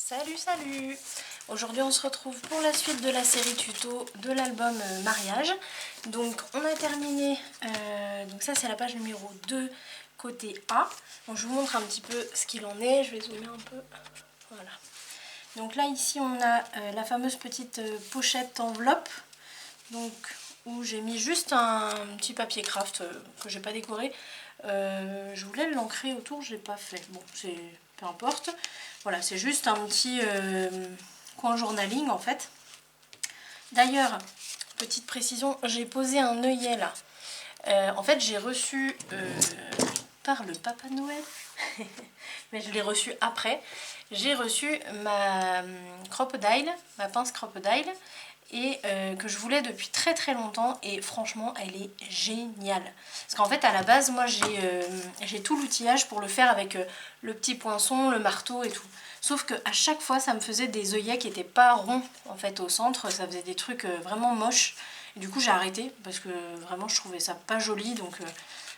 Salut salut! Aujourd'hui on se retrouve pour la suite de la série tuto de l'album mariage. Donc on a terminé, donc ça c'est la page numéro 2 côté A. Donc je vous montre un petit peu ce qu'il en est, je vais zoomer un peu, voilà. Donc là ici on a la fameuse petite pochette enveloppe, donc où j'ai mis juste un petit papier craft que j'ai pas décoré. Je voulais l'ancrer autour, je l'ai pas fait, bon c'est peu importe. Voilà, c'est juste un petit coin journaling en fait. D'ailleurs, petite précision, j'ai posé un œillet là. En fait j'ai reçu par le Papa Noël, mais je l'ai reçu après. J'ai reçu ma crocodile, ma pince crocodile, et que je voulais depuis très longtemps, et franchement elle est géniale. Parce qu'en fait à la base moi j'ai tout l'outillage pour le faire avec le petit poinçon, le marteau et tout. Sauf que à chaque fois ça me faisait des œillets qui n'étaient pas ronds en fait au centre, ça faisait des trucs vraiment moches. Et du coup j'ai arrêté parce que vraiment je trouvais ça pas joli, donc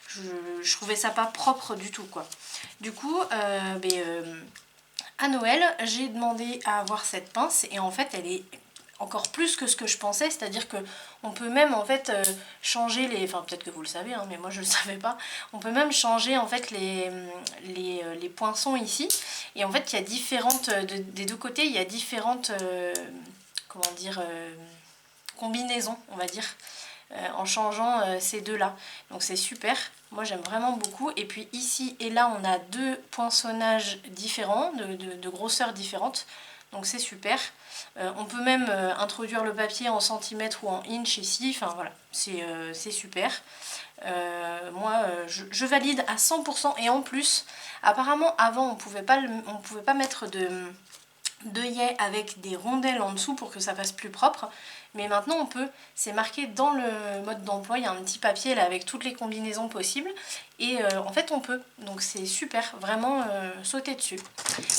je trouvais ça pas propre du tout quoi. Du coup à Noël j'ai demandé à avoir cette pince, et en fait elle est encore plus que ce que je pensais, c'est-à-dire que on peut même en fait changer les, enfin peut-être que vous le savez hein, mais moi je le savais pas, on peut même changer en fait les poinçons ici, et en fait il y a différentes, des deux côtés il y a différentes comment dire combinaisons on va dire, en changeant ces deux là, donc c'est super, moi j'aime vraiment beaucoup. Et puis ici et là on a deux poinçonnages différents, de grosseurs différentes, donc c'est super. On peut même introduire le papier en centimètres ou en inch ici, enfin voilà, c'est super. Moi je valide à 100%, et en plus apparemment avant on pouvait pas mettre d'œillets avec des rondelles en dessous pour que ça fasse plus propre, mais maintenant on peut, c'est marqué dans le mode d'emploi, il y a un petit papier là avec toutes les combinaisons possibles, et en fait on peut, donc c'est super, vraiment sauter dessus.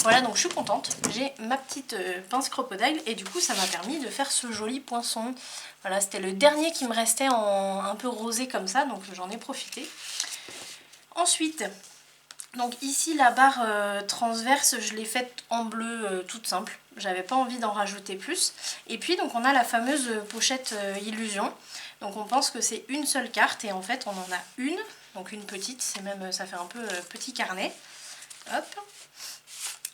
Voilà, donc je suis contente, j'ai ma petite pince crocodile, et du coup ça m'a permis de faire ce joli poinçon. Voilà, c'était le dernier qui me restait en un peu rosé comme ça, donc j'en ai profité. Ensuite, donc ici la barre transverse je l'ai faite en bleu toute simple, j'avais pas envie d'en rajouter plus. Et puis donc on a la fameuse pochette illusion, donc on pense que c'est une seule carte, et en fait on en a une, donc une petite, c'est même, ça fait un peu petit carnet. Hop,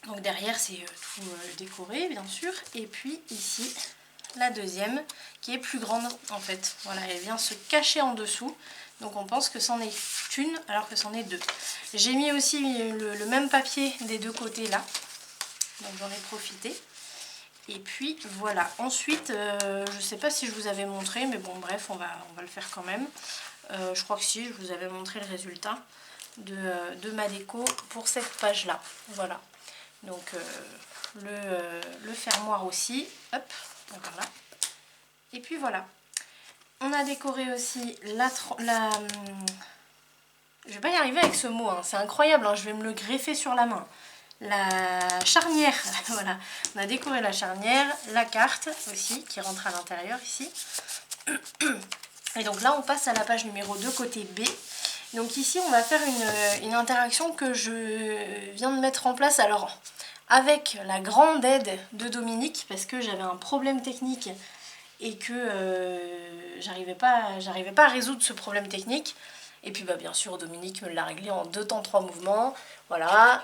donc derrière c'est tout décoré bien sûr, et puis ici la deuxième qui est plus grande en fait, voilà, elle vient se cacher en dessous, donc on pense que c'en est une alors que c'en est deux. J'ai mis aussi le même papier des deux côtés là, donc j'en ai profité. Et puis voilà, ensuite je sais pas si je vous avais montré, mais bon bref on va le faire quand même. Je crois que si, je vous avais montré le résultat de ma déco pour cette page là, voilà. Donc le fermoir aussi, hop, voilà. Et puis voilà, on a décoré aussi je vais pas y arriver avec ce mot, hein, c'est incroyable, hein, je vais me le greffer sur la main. La charnière, voilà, on a décoré la charnière, la carte aussi qui rentre à l'intérieur ici. Et donc là on passe à la page numéro 2 côté B. Donc ici on va faire une interaction que je viens de mettre en place, alors avec la grande aide de Dominique, parce que j'avais un problème technique et que j'arrivais pas à résoudre ce problème technique. Et puis bah, bien sûr Dominique me l'a réglé en 2 temps 3 mouvements, voilà.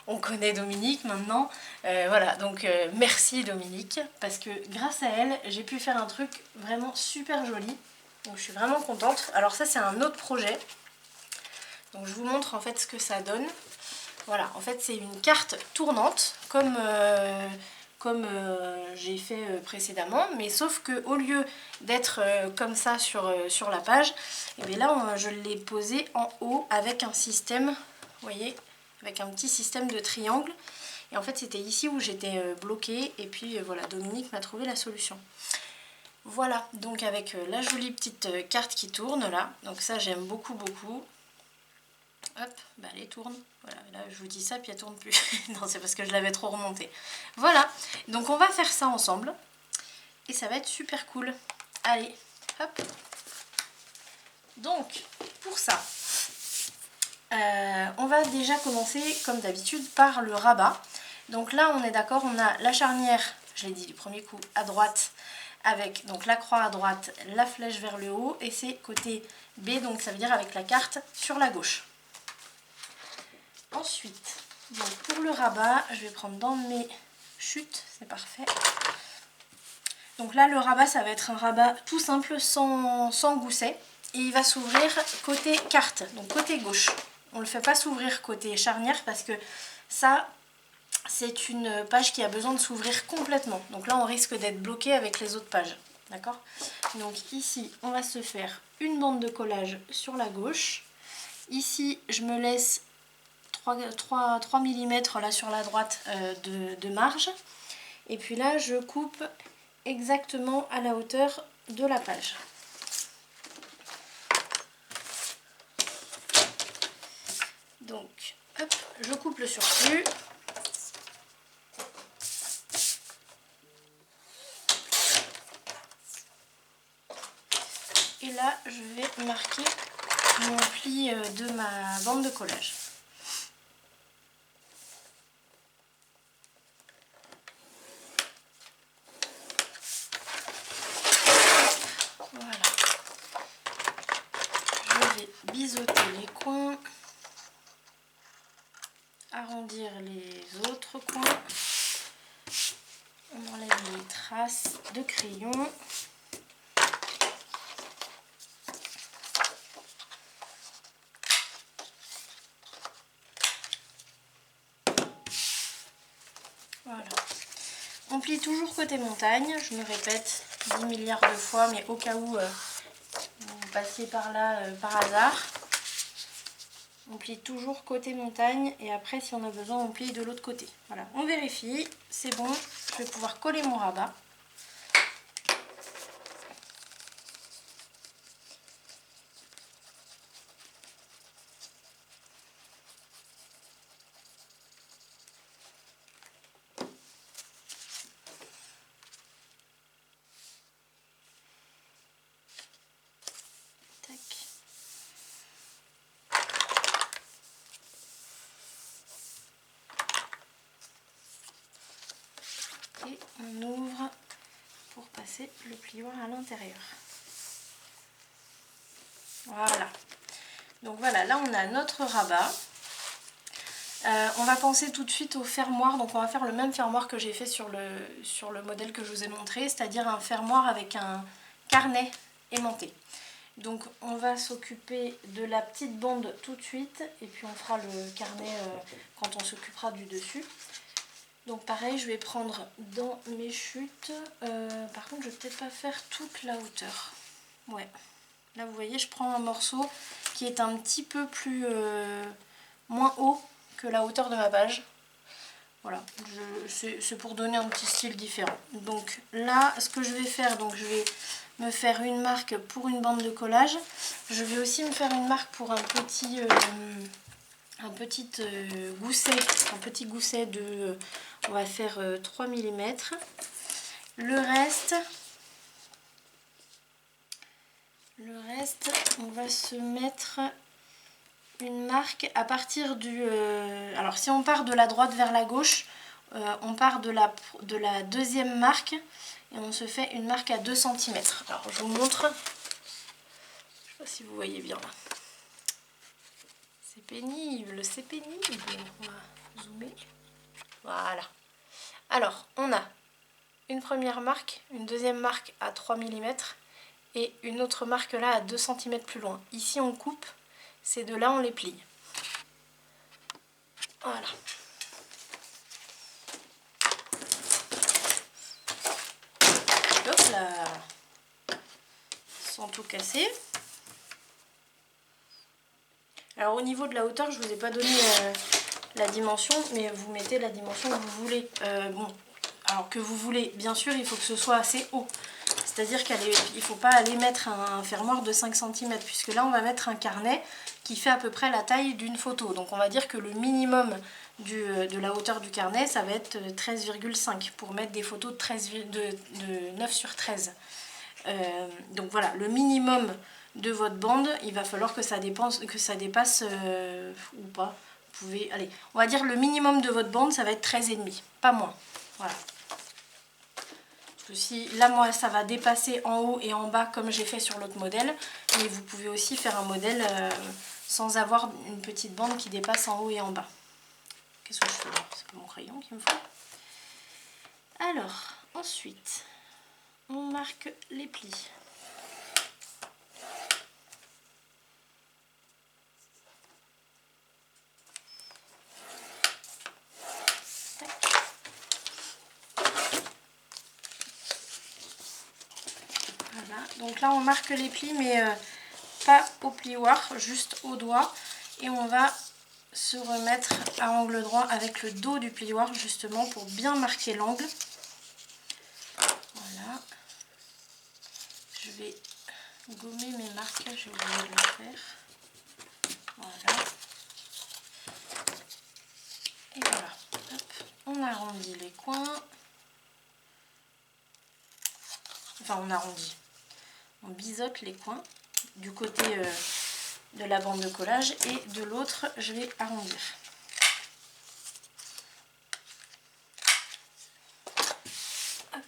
On connaît Dominique maintenant, voilà, donc merci Dominique, parce que grâce à elle j'ai pu faire un truc vraiment super joli, donc je suis vraiment contente. Alors ça c'est un autre projet, donc je vous montre en fait ce que ça donne. Voilà, en fait c'est une carte tournante comme j'ai fait précédemment, mais sauf que au lieu d'être comme ça sur la page, et bien là je l'ai posé en haut avec un système, vous voyez, avec un petit système de triangle. Et en fait c'était ici où j'étais bloquée, et puis voilà, Dominique m'a trouvé la solution. Voilà, donc avec la jolie petite carte qui tourne là, donc ça j'aime beaucoup. Hop, bah elle tourne. Voilà, là je vous dis ça puis elle tourne plus. Non, c'est parce que je l'avais trop remontée. Voilà, donc on va faire ça ensemble. Et ça va être super cool. Allez, hop. Donc, pour ça, on va déjà commencer comme d'habitude par le rabat. Donc là on est d'accord, on a la charnière, je l'ai dit du premier coup, à droite, avec donc la croix à droite, la flèche vers le haut, et c'est côté B, donc ça veut dire avec la carte sur la gauche. Ensuite, donc pour le rabat, je vais prendre dans mes chutes, c'est parfait. Donc là le rabat, ça va être un rabat tout simple, sans gousset, et il va s'ouvrir côté carte, donc côté gauche. On ne le fait pas s'ouvrir côté charnière parce que ça, c'est une page qui a besoin de s'ouvrir complètement. Donc là on risque d'être bloqué avec les autres pages. D'accord? Donc ici on va se faire une bande de collage sur la gauche. Ici je me laisse 3 mm là sur la droite de marge. Et puis là je coupe exactement à la hauteur de la page. Donc hop, je coupe le surplus. Et là, je vais marquer mon pli de ma bande de collage. Voilà. Je vais biseauter les coins, arrondir les autres coins. On enlève les traces de crayon. Voilà. On plie toujours côté montagne, je me répète 10 milliards de fois, mais au cas où vous passiez par là par hasard. On plie toujours côté montagne et après si on a besoin on plie de l'autre côté. Voilà, on vérifie, c'est bon, je vais pouvoir coller mon rabat. Tac. Et on ouvre pour passer le plioir à l'intérieur. Voilà. Donc voilà, là on a notre rabat. On va penser tout de suite au fermoir. Donc on va faire le même fermoir que j'ai fait sur le modèle que je vous ai montré, c'est-à-dire un fermoir avec un carnet aimanté. Donc on va s'occuper de la petite bande tout de suite et puis on fera le carnet quand on s'occupera du dessus. Donc pareil, je vais prendre dans mes chutes, par contre je vais peut-être pas faire toute la hauteur. Ouais, là vous voyez je prends un morceau qui est un petit peu plus moins haut que la hauteur de ma page. Voilà, c'est pour donner un petit style différent. Donc là ce que je vais faire, donc je vais me faire une marque pour une bande de collage. Je vais aussi me faire une marque pour un petit gousset de, on va faire 3 mm. Le reste, on va se mettre une marque à partir du... alors si on part de la droite vers la gauche, on part de la deuxième marque et on se fait une marque à 2 cm. Alors je vous montre, je ne sais pas si vous voyez bien là. C'est pénible, c'est pénible. On va zoomer. Voilà. Alors, on a une première marque, une deuxième marque à 3 mm et une autre marque là à 2 cm plus loin. Ici, on coupe. Ces deux-là, on les plie. Voilà. Hop là. Sans tout casser. Alors au niveau de la hauteur, je ne vous ai pas donné la dimension, mais vous mettez la dimension que vous voulez. Bon, alors que vous voulez, bien sûr, il faut que ce soit assez haut. C'est-à-dire qu'il ne faut pas aller mettre un fermoir de 5 cm, puisque là on va mettre un carnet qui fait à peu près la taille d'une photo. Donc on va dire que le minimum de la hauteur du carnet, ça va être 13,5 pour mettre des photos de 9 sur 13. Donc voilà, le minimum de votre bande, il va falloir que ça dépasse ou pas, pouvez... Allez, on va dire le minimum de votre bande, ça va être 13,5, pas moins. Voilà. Parce que si, là, moi, ça va dépasser en haut et en bas, comme j'ai fait sur l'autre modèle. Mais vous pouvez aussi faire un modèle sans avoir une petite bande qui dépasse en haut et en bas. Qu'est-ce que je fais là? C'est pas mon crayon qu'il me faut. Alors, ensuite, on marque les plis. Voilà, donc là on marque les plis, mais pas au plioir, juste au doigt. Et on va se remettre à angle droit avec le dos du plioir, justement pour bien marquer l'angle. Voilà. Je vais gommer mes marques, j'ai oublié de le faire. Voilà. Et voilà. Hop. On arrondit les coins. Enfin, on arrondit. On biseaute les coins du côté de la bande de collage et de l'autre, je vais arrondir. Hop.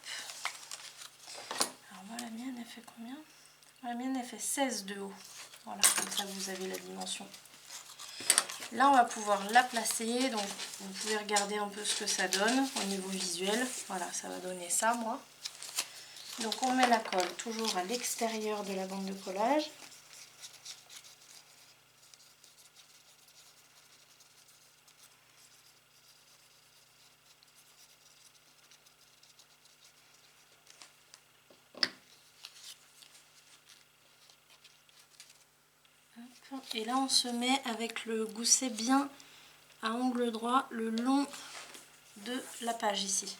Alors moi, la mienne, elle fait combien? La mienne, elle fait 16 de haut. Voilà, comme ça, vous avez la dimension. Là, on va pouvoir la placer. Donc, vous pouvez regarder un peu ce que ça donne au niveau visuel. Voilà, ça va donner ça, moi. Donc, on met la colle toujours à l'extérieur de la bande de collage. Et là, on se met avec le gousset bien à angle droit le long de la page ici.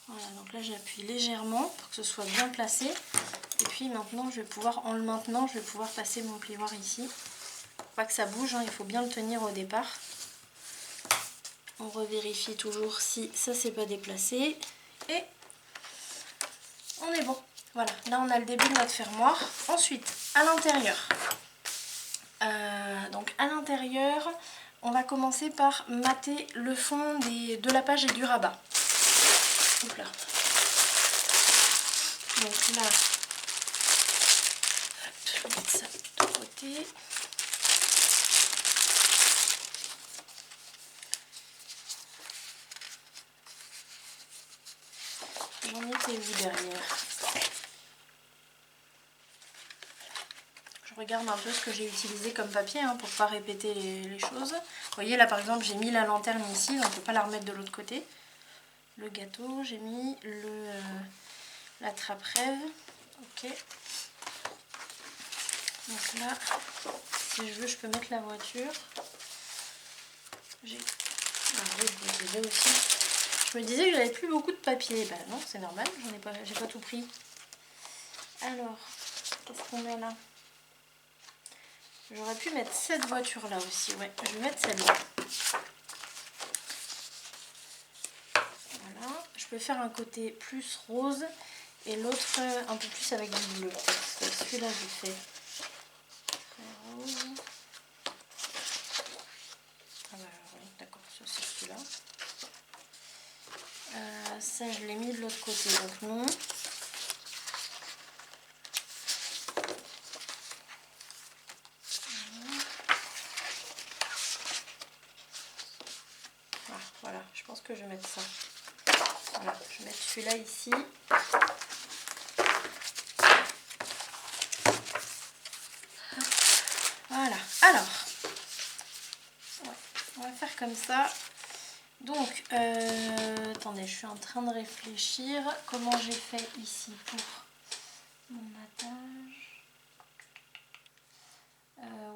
Voilà, donc là j'appuie légèrement pour que ce soit bien placé. Et puis maintenant, je vais pouvoir, en le maintenant, je vais pouvoir passer mon plioir ici. Pour pas que ça bouge, hein, il faut bien le tenir au départ. On revérifie toujours si ça s'est pas déplacé. Et on est bon. Voilà, là on a le début de notre fermoir. Ensuite, à l'intérieur. Donc à l'intérieur, on va commencer par mater le fond de la page et du rabat. Oups là. Donc là, je vais mettre ça de côté. J'en étais où derrière? Je regarde un peu ce que j'ai utilisé comme papier hein, pour ne pas répéter les choses. Vous voyez là par exemple j'ai mis la lanterne ici, donc on ne peut pas la remettre de l'autre côté. Le gâteau, j'ai mis la trappe rêve. Ok. Donc là, si je veux, je peux mettre la voiture. J'ai aussi. Je me disais que j'avais plus beaucoup de papier. Bah non, c'est normal, j'ai pas tout pris. Alors, qu'est-ce qu'on a là? J'aurais pu mettre cette voiture là aussi. Ouais, je vais mettre celle-là. Voilà. Je peux faire un côté plus rose et l'autre un peu plus avec du bleu. Celui-là, je fais très rose. Ah bah oui, d'accord, ça c'est celui-là. Ça, je l'ai mis de l'autre côté, donc non. Ah, voilà, je pense que je vais mettre ça. Voilà, je vais mettre celui-là ici. Voilà, alors, ouais, on va faire comme ça. Donc, attendez, je suis en train de réfléchir comment j'ai fait ici pour mon matage.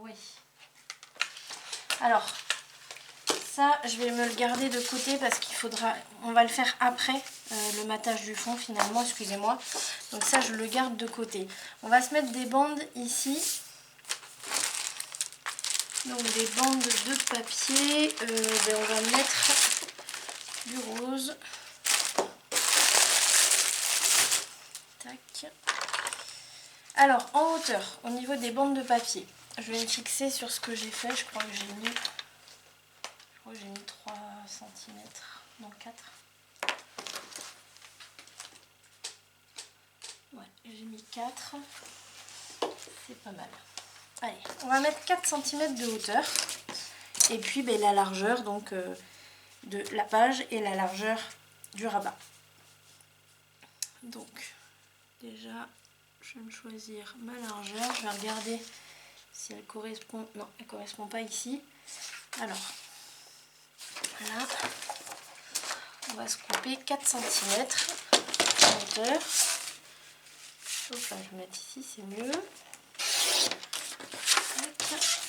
Oui. Alors, ça, je vais me le garder de côté parce qu'il faudra, on va le faire après le matage du fond finalement, excusez-moi. Donc ça, je le garde de côté. On va se mettre des bandes ici. Donc des bandes de papier. On va mettre du rose. Tac. Alors, en hauteur, au niveau des bandes de papier, je vais me fixer sur ce que j'ai fait. Je crois que j'ai mis 3 cm, non 4. Ouais, j'ai mis 4. C'est pas mal. Allez, on va mettre 4 cm de hauteur. Et puis ben, la largeur donc de la page et la largeur du rabat. Donc déjà je vais me choisir ma largeur. Je vais regarder si elle correspond. Non, elle ne correspond pas ici. Alors là, on va se couper 4 cm en hauteur. Donc là, je vais mettre ici, c'est mieux.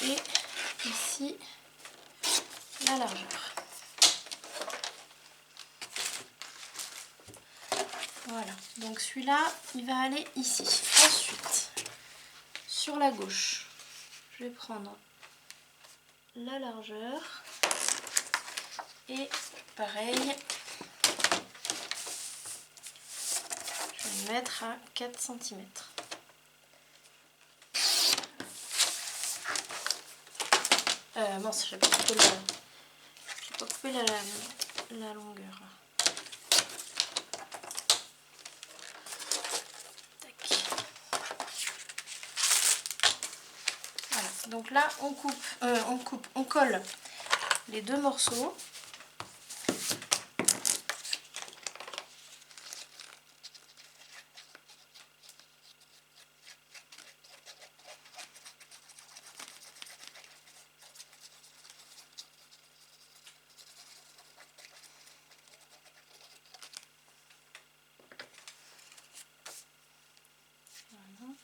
Et ici, la largeur. Voilà, donc celui-là, il va aller ici. Ensuite, sur la gauche, je vais prendre la largeur et pareil, je vais le mettre à 4 cm. Mince, j'ai pas coupé la longueur. Voilà, donc là on colle les deux morceaux. Voilà.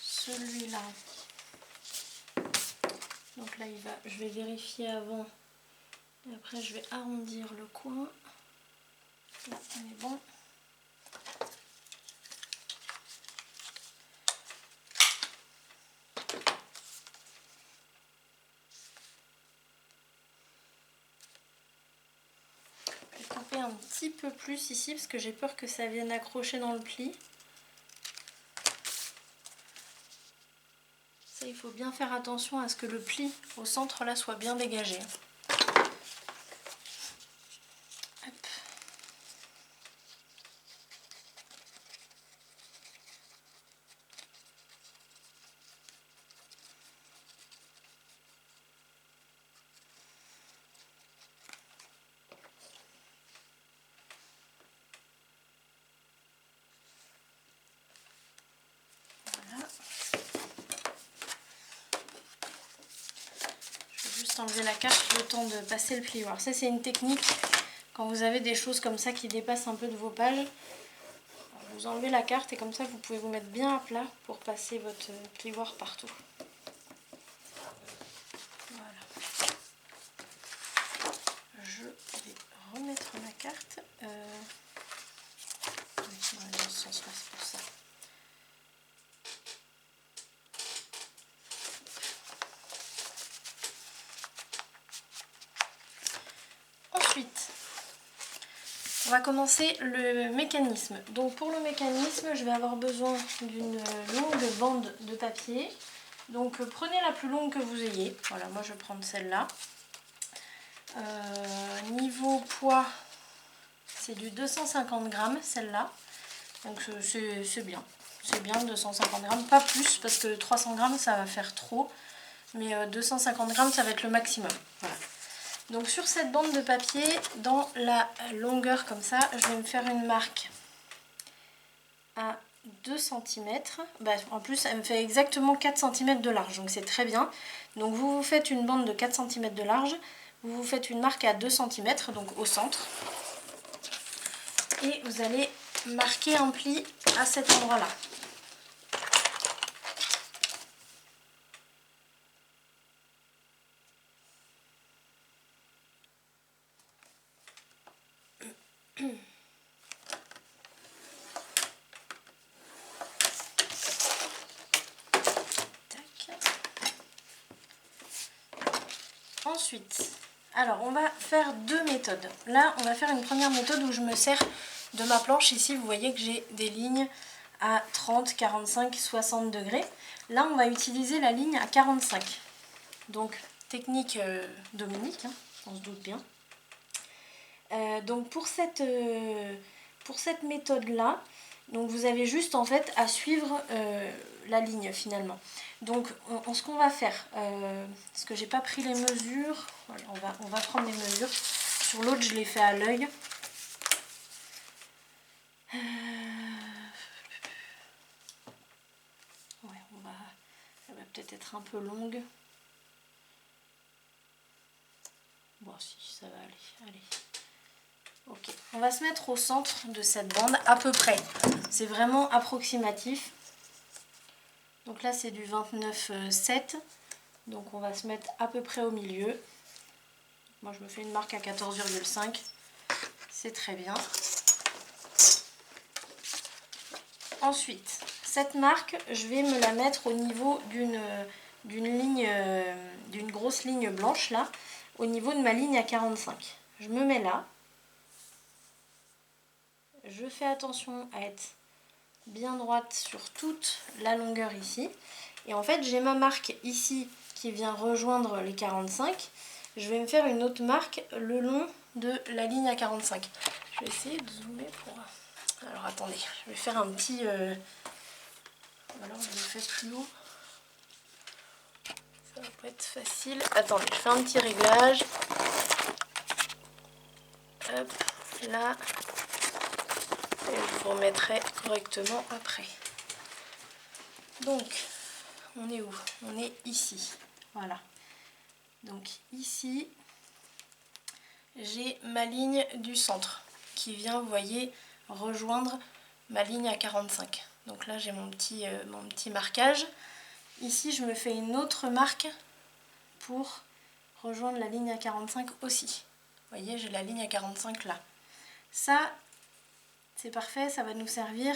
Celui-là, donc là je vais vérifier avant et après je vais arrondir le coin. Là on est bon. Je vais couper un petit peu plus ici parce que j'ai peur que ça vienne accrocher dans le pli. Ça, il faut bien faire attention à ce que le pli au centre là soit bien dégagé. Hop. Voilà. Je vais juste enlever la carte le temps de passer le plioir. Ça, c'est une technique quand vous avez des choses comme ça qui dépassent un peu de vos pages. Vous enlevez la carte et comme ça vous pouvez vous mettre bien à plat pour passer votre plioir partout. Voilà. Je vais remettre ma carte. Oui, dans ce sens-là, c'est pour ça. Ensuite, on va commencer le mécanisme. Donc pour le mécanisme, je vais avoir besoin d'une longue bande de papier. Donc prenez la plus longue que vous ayez. Voilà, moi je vais prendre celle-là. Niveau poids, c'est du 250 grammes celle-là. Donc c'est bien. C'est bien 250 grammes, pas plus parce que 300 grammes ça va faire trop. Mais 250 grammes ça va être le maximum. Voilà. Donc sur cette bande de papier, dans la longueur comme ça, je vais me faire une marque à 2 cm. Bah, en plus, elle me fait exactement 4 cm de large, donc c'est très bien. Donc vous vous faites une bande de 4 cm de large, vous vous faites une marque à 2 cm, donc au centre. Et vous allez marquer un pli à cet endroit-là. Ensuite, alors on va faire deux méthodes. Là, on va faire une première méthode où je me sers de ma planche. Ici, vous voyez que j'ai des lignes à 30, 45, 60 degrés. Là, on va utiliser la ligne à 45. Donc, technique Dominique, hein, on se doute bien. Donc, pour cette méthode-là, donc vous avez juste en fait à suivre la ligne finalement. Donc ce qu'on va faire, parce que j'ai pas pris les mesures, voilà, on va prendre les mesures. Sur l'autre je l'ai fait à l'œil. Ouais, ça va peut-être être un peu longue. Bon si, ça va aller, allez. Ok, on va se mettre au centre de cette bande à peu près. C'est vraiment approximatif. Donc là c'est du 29,7. Donc on va se mettre à peu près au milieu. Moi je me fais une marque à 14,5. C'est très bien. Ensuite, cette marque, je vais me la mettre au niveau d'une grosse ligne blanche là, au niveau de ma ligne à 45. Je me mets là. Je fais attention à être bien droite sur toute la longueur ici. Et en fait, j'ai ma marque ici qui vient rejoindre les 45. Je vais me faire une autre marque le long de la ligne à 45. Je vais essayer de zoomer pour... Alors attendez, je vais faire un petit... Alors je le fais plus haut. Ça va pas être facile. Attendez, je fais un petit réglage. Hop, là. Et je vous remettrai correctement après. Donc, on est où? On est ici. Voilà. Donc ici, j'ai ma ligne du centre qui vient, vous voyez, rejoindre ma ligne à 45. Donc là, j'ai mon petit marquage. Ici, je me fais une autre marque pour rejoindre la ligne à 45 aussi. Vous voyez, j'ai la ligne à 45 là. Ça, c'est parfait, ça va nous servir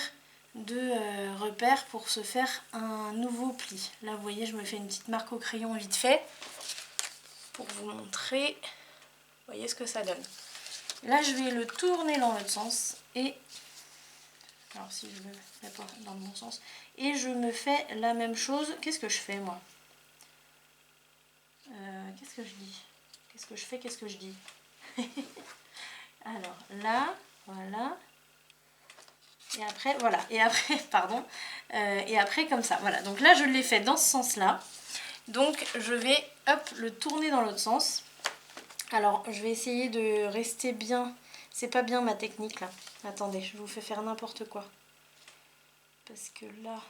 de repère pour se faire un nouveau pli. Là, vous voyez, je me fais une petite marque au crayon vite fait pour vous montrer. Vous voyez ce que ça donne. Là, je vais le tourner dans l'autre sens et... Alors, si je le fais pas dans le bon sens. Et je me fais la même chose. Qu'est-ce que je fais, moi? Qu'est-ce que je dis? Qu'est-ce que je fais? Qu'est-ce que je dis? Alors, là, voilà. Et après, voilà. Et après, pardon. Et après, comme ça. Voilà. Donc là, je l'ai fait dans ce sens-là. Donc, je vais, hop, le tourner dans l'autre sens. Alors, je vais essayer de rester bien. C'est pas bien ma technique, là. Attendez, je vous fais faire n'importe quoi. Parce que là...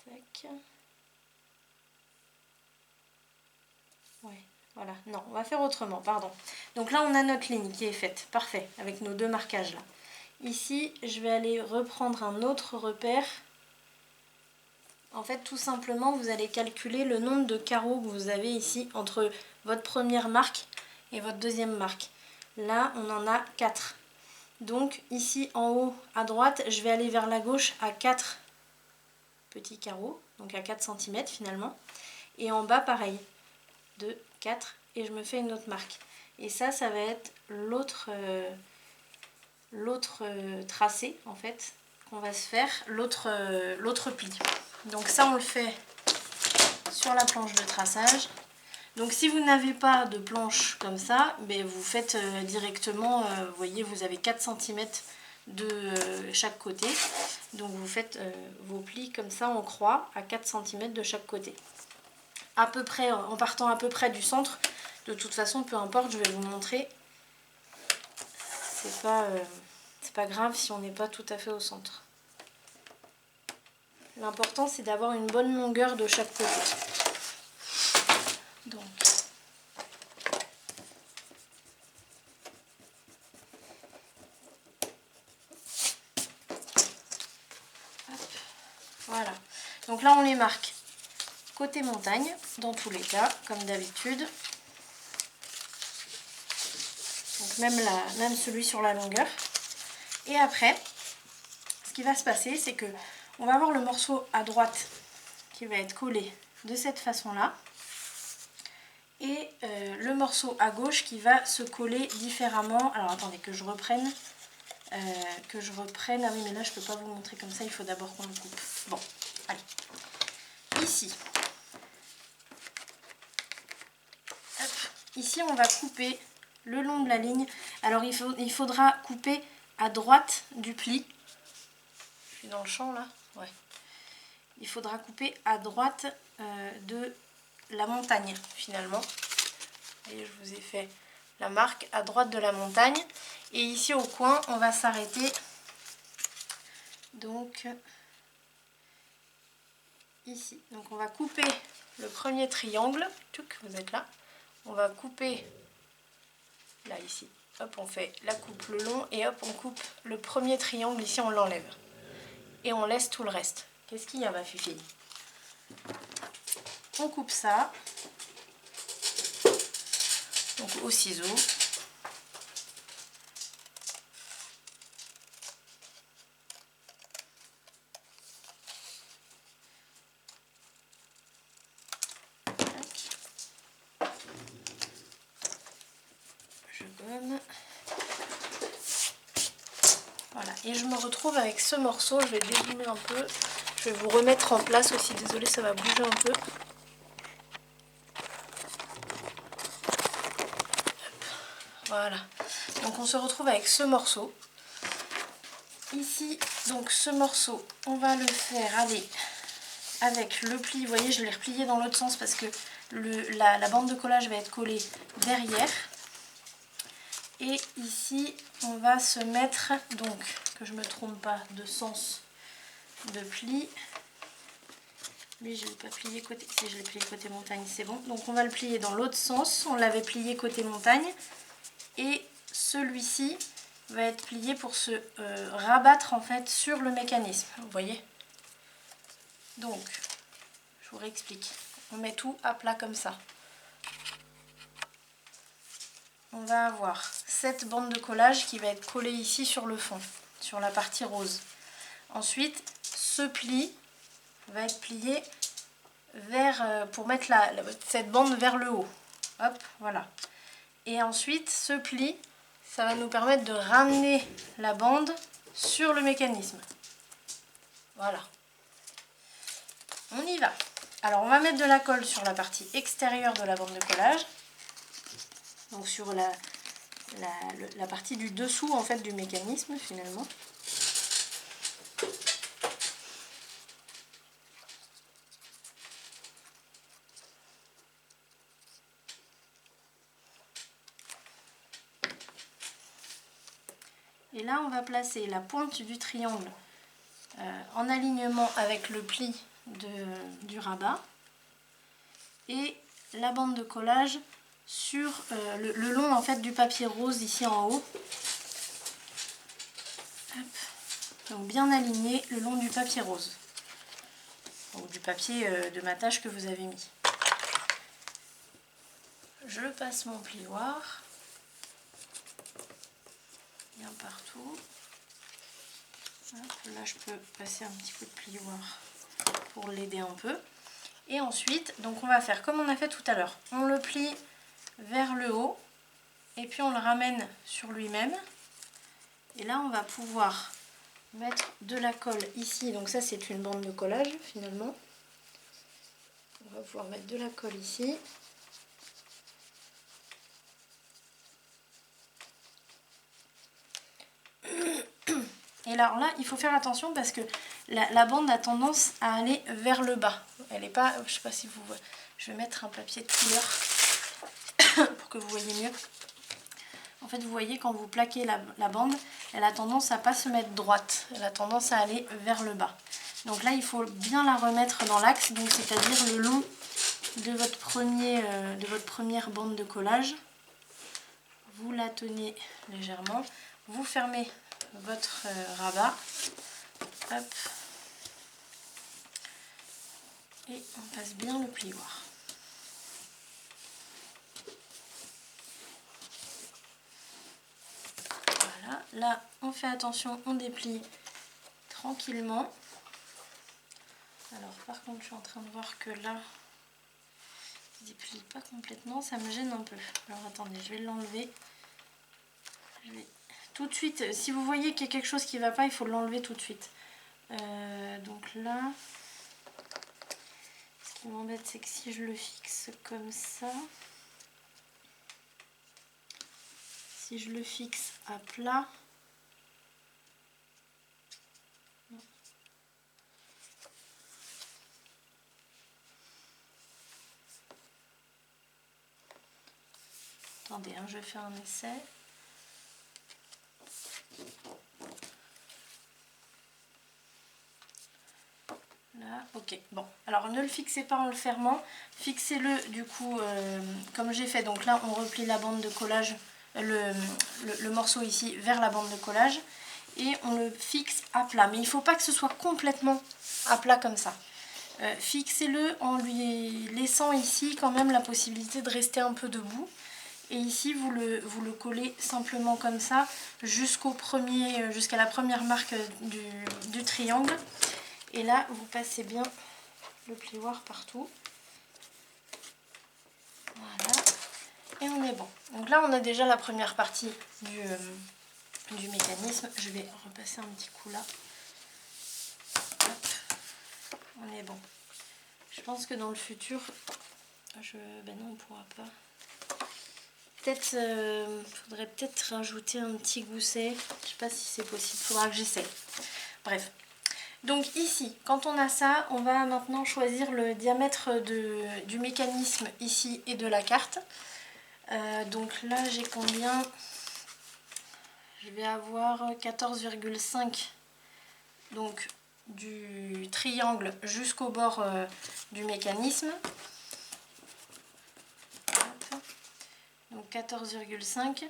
Tac. Ouais, voilà. Non, on va faire autrement, pardon. Donc là, on a notre ligne qui est faite. Parfait, avec nos deux marquages, là. Ici, je vais aller reprendre un autre repère. En fait, tout simplement, vous allez calculer le nombre de carreaux que vous avez ici entre votre première marque et votre deuxième marque. Là, on en a 4. Donc, ici, en haut, à droite, je vais aller vers la gauche à 4 petits carreaux, donc à 4 cm finalement. Et en bas, pareil, 2, 4, et je me fais une autre marque. Et ça va être l'autre tracé, en fait, qu'on va se faire, l'autre pli. Donc ça, on le fait sur la planche de traçage. Donc si vous n'avez pas de planche comme ça, ben vous faites directement, vous voyez, vous avez 4 cm de chaque côté. Donc vous faites vos plis comme ça en croix à 4 cm de chaque côté. À peu près, en partant à peu près du centre. De toute façon, peu importe, je vais vous montrer. C'est pas grave si on n'est pas tout à fait au centre. L'important, c'est d'avoir une bonne longueur de chaque côté. Donc, hop, voilà. Donc là, on les marque côté montagne, dans tous les cas, comme d'habitude. Donc même celui sur la longueur. Et après, ce qui va se passer, c'est que on va avoir le morceau à droite qui va être collé de cette façon-là. et le morceau à gauche qui va se coller différemment. Alors attendez que je reprenne. Ah oui mais là je peux pas vous montrer comme ça, il faut d'abord qu'on le coupe. Bon, allez. Ici. Hop. Ici on va couper le long de la ligne. Alors il faudra couper à droite du pli. Je suis dans le champ là. Ouais. Il faudra couper à droite de la montagne finalement. Et je vous ai fait la marque à droite de la montagne. Et ici au coin, on va s'arrêter. Donc ici. Donc on va couper le premier triangle. Tchouk, vous êtes là. On va couper là ici. Hop, on fait la coupe le long et hop, on coupe le premier triangle. Ici, on l'enlève. Et on laisse tout le reste. Qu'est-ce qu'il y a, ma fille? On coupe ça. Donc au ciseau. Je gomme. Voilà, et je me retrouve avec ce morceau. Je vais dézoomer un peu. Je vais vous remettre en place aussi. Désolée, ça va bouger un peu. Voilà, donc on se retrouve avec ce morceau. Ici, donc ce morceau, on va le faire aller avec le pli. Vous voyez, je l'ai replié dans l'autre sens parce que la bande de collage va être collée derrière. Et ici, on va se mettre, donc, que je ne me trompe pas de sens de pli. Lui, je ne l'ai pas plié côté... Si, je l'ai plié côté montagne, c'est bon. Donc on va le plier dans l'autre sens. On l'avait plié côté montagne. Et celui-ci va être plié pour se rabattre en fait sur le mécanisme, vous voyez. Donc, je vous réexplique. On met tout à plat comme ça. On va avoir cette bande de collage qui va être collée ici sur le fond, sur la partie rose. Ensuite, ce pli va être plié vers, pour mettre cette bande vers le haut. Hop, voilà. Et ensuite, ce pli, ça va nous permettre de ramener la bande sur le mécanisme. Voilà. On y va. Alors, on va mettre de la colle sur la partie extérieure de la bande de collage. Donc, sur la partie du dessous, en fait, du mécanisme, finalement. Et là, on va placer la pointe du triangle en alignement avec le pli du rabat et la bande de collage sur le long en fait du papier rose ici en haut. Hop. Donc bien aligné le long du papier rose ou du papier de matage que vous avez mis. Je passe mon plioir bien partout. Hop, là je peux passer un petit peu de plioir pour l'aider un peu. Et ensuite, donc on va faire comme on a fait tout à l'heure. On le plie vers le haut et puis on le ramène sur lui-même. Et là on va pouvoir mettre de la colle ici. Donc ça c'est une bande de collage finalement. On va pouvoir mettre de la colle ici. Et alors là, il faut faire attention parce que la bande a tendance à aller vers le bas. Elle n'est pas, je sais pas si vous voyez, je vais mettre un papier de couleur pour que vous voyez mieux. En fait, vous voyez, quand vous plaquez la bande, elle a tendance à pas se mettre droite. Elle a tendance à aller vers le bas. Donc là, il faut bien la remettre dans l'axe, donc c'est-à-dire le long de votre première bande de collage. Vous la tenez légèrement, vous fermez votre rabat, hop, et on passe bien le plioir. Voilà, là on fait attention, on déplie tranquillement. Alors par contre je suis en train de voir que là déplie pas complètement, ça me gêne un peu. Alors attendez, je vais l'enlever. Tout de suite, si vous voyez qu'il y a quelque chose qui ne va pas, il faut l'enlever tout de suite. Donc là, ce qui m'embête, c'est que si je le fixe comme ça, si je le fixe à plat, attendez, hein, je fais un essai. Là, ok. Bon, alors ne le fixez pas en le fermant. Fixez-le du coup comme j'ai fait. Donc là, on replie la bande de collage, le morceau ici vers la bande de collage. Et on le fixe à plat. Mais il ne faut pas que ce soit complètement à plat comme ça. Fixez-le en lui laissant ici quand même la possibilité de rester un peu debout. Et ici, vous le collez simplement comme ça jusqu'à la première marque du triangle. Et là, vous passez bien le plioir partout. Voilà. Et on est bon. Donc là, on a déjà la première partie du mécanisme. Je vais repasser un petit coup là. Hop. On est bon. Je pense que dans le futur, ben non, on ne pourra pas. Peut-être, faudrait peut-être rajouter un petit gousset. Je sais pas si c'est possible, faudra que j'essaye. Bref. Donc ici, quand on a ça, on va maintenant choisir le diamètre du mécanisme ici et de la carte. Donc là, j'ai combien? Je vais avoir 14,5 donc du triangle jusqu'au bord du mécanisme. Donc 14,5.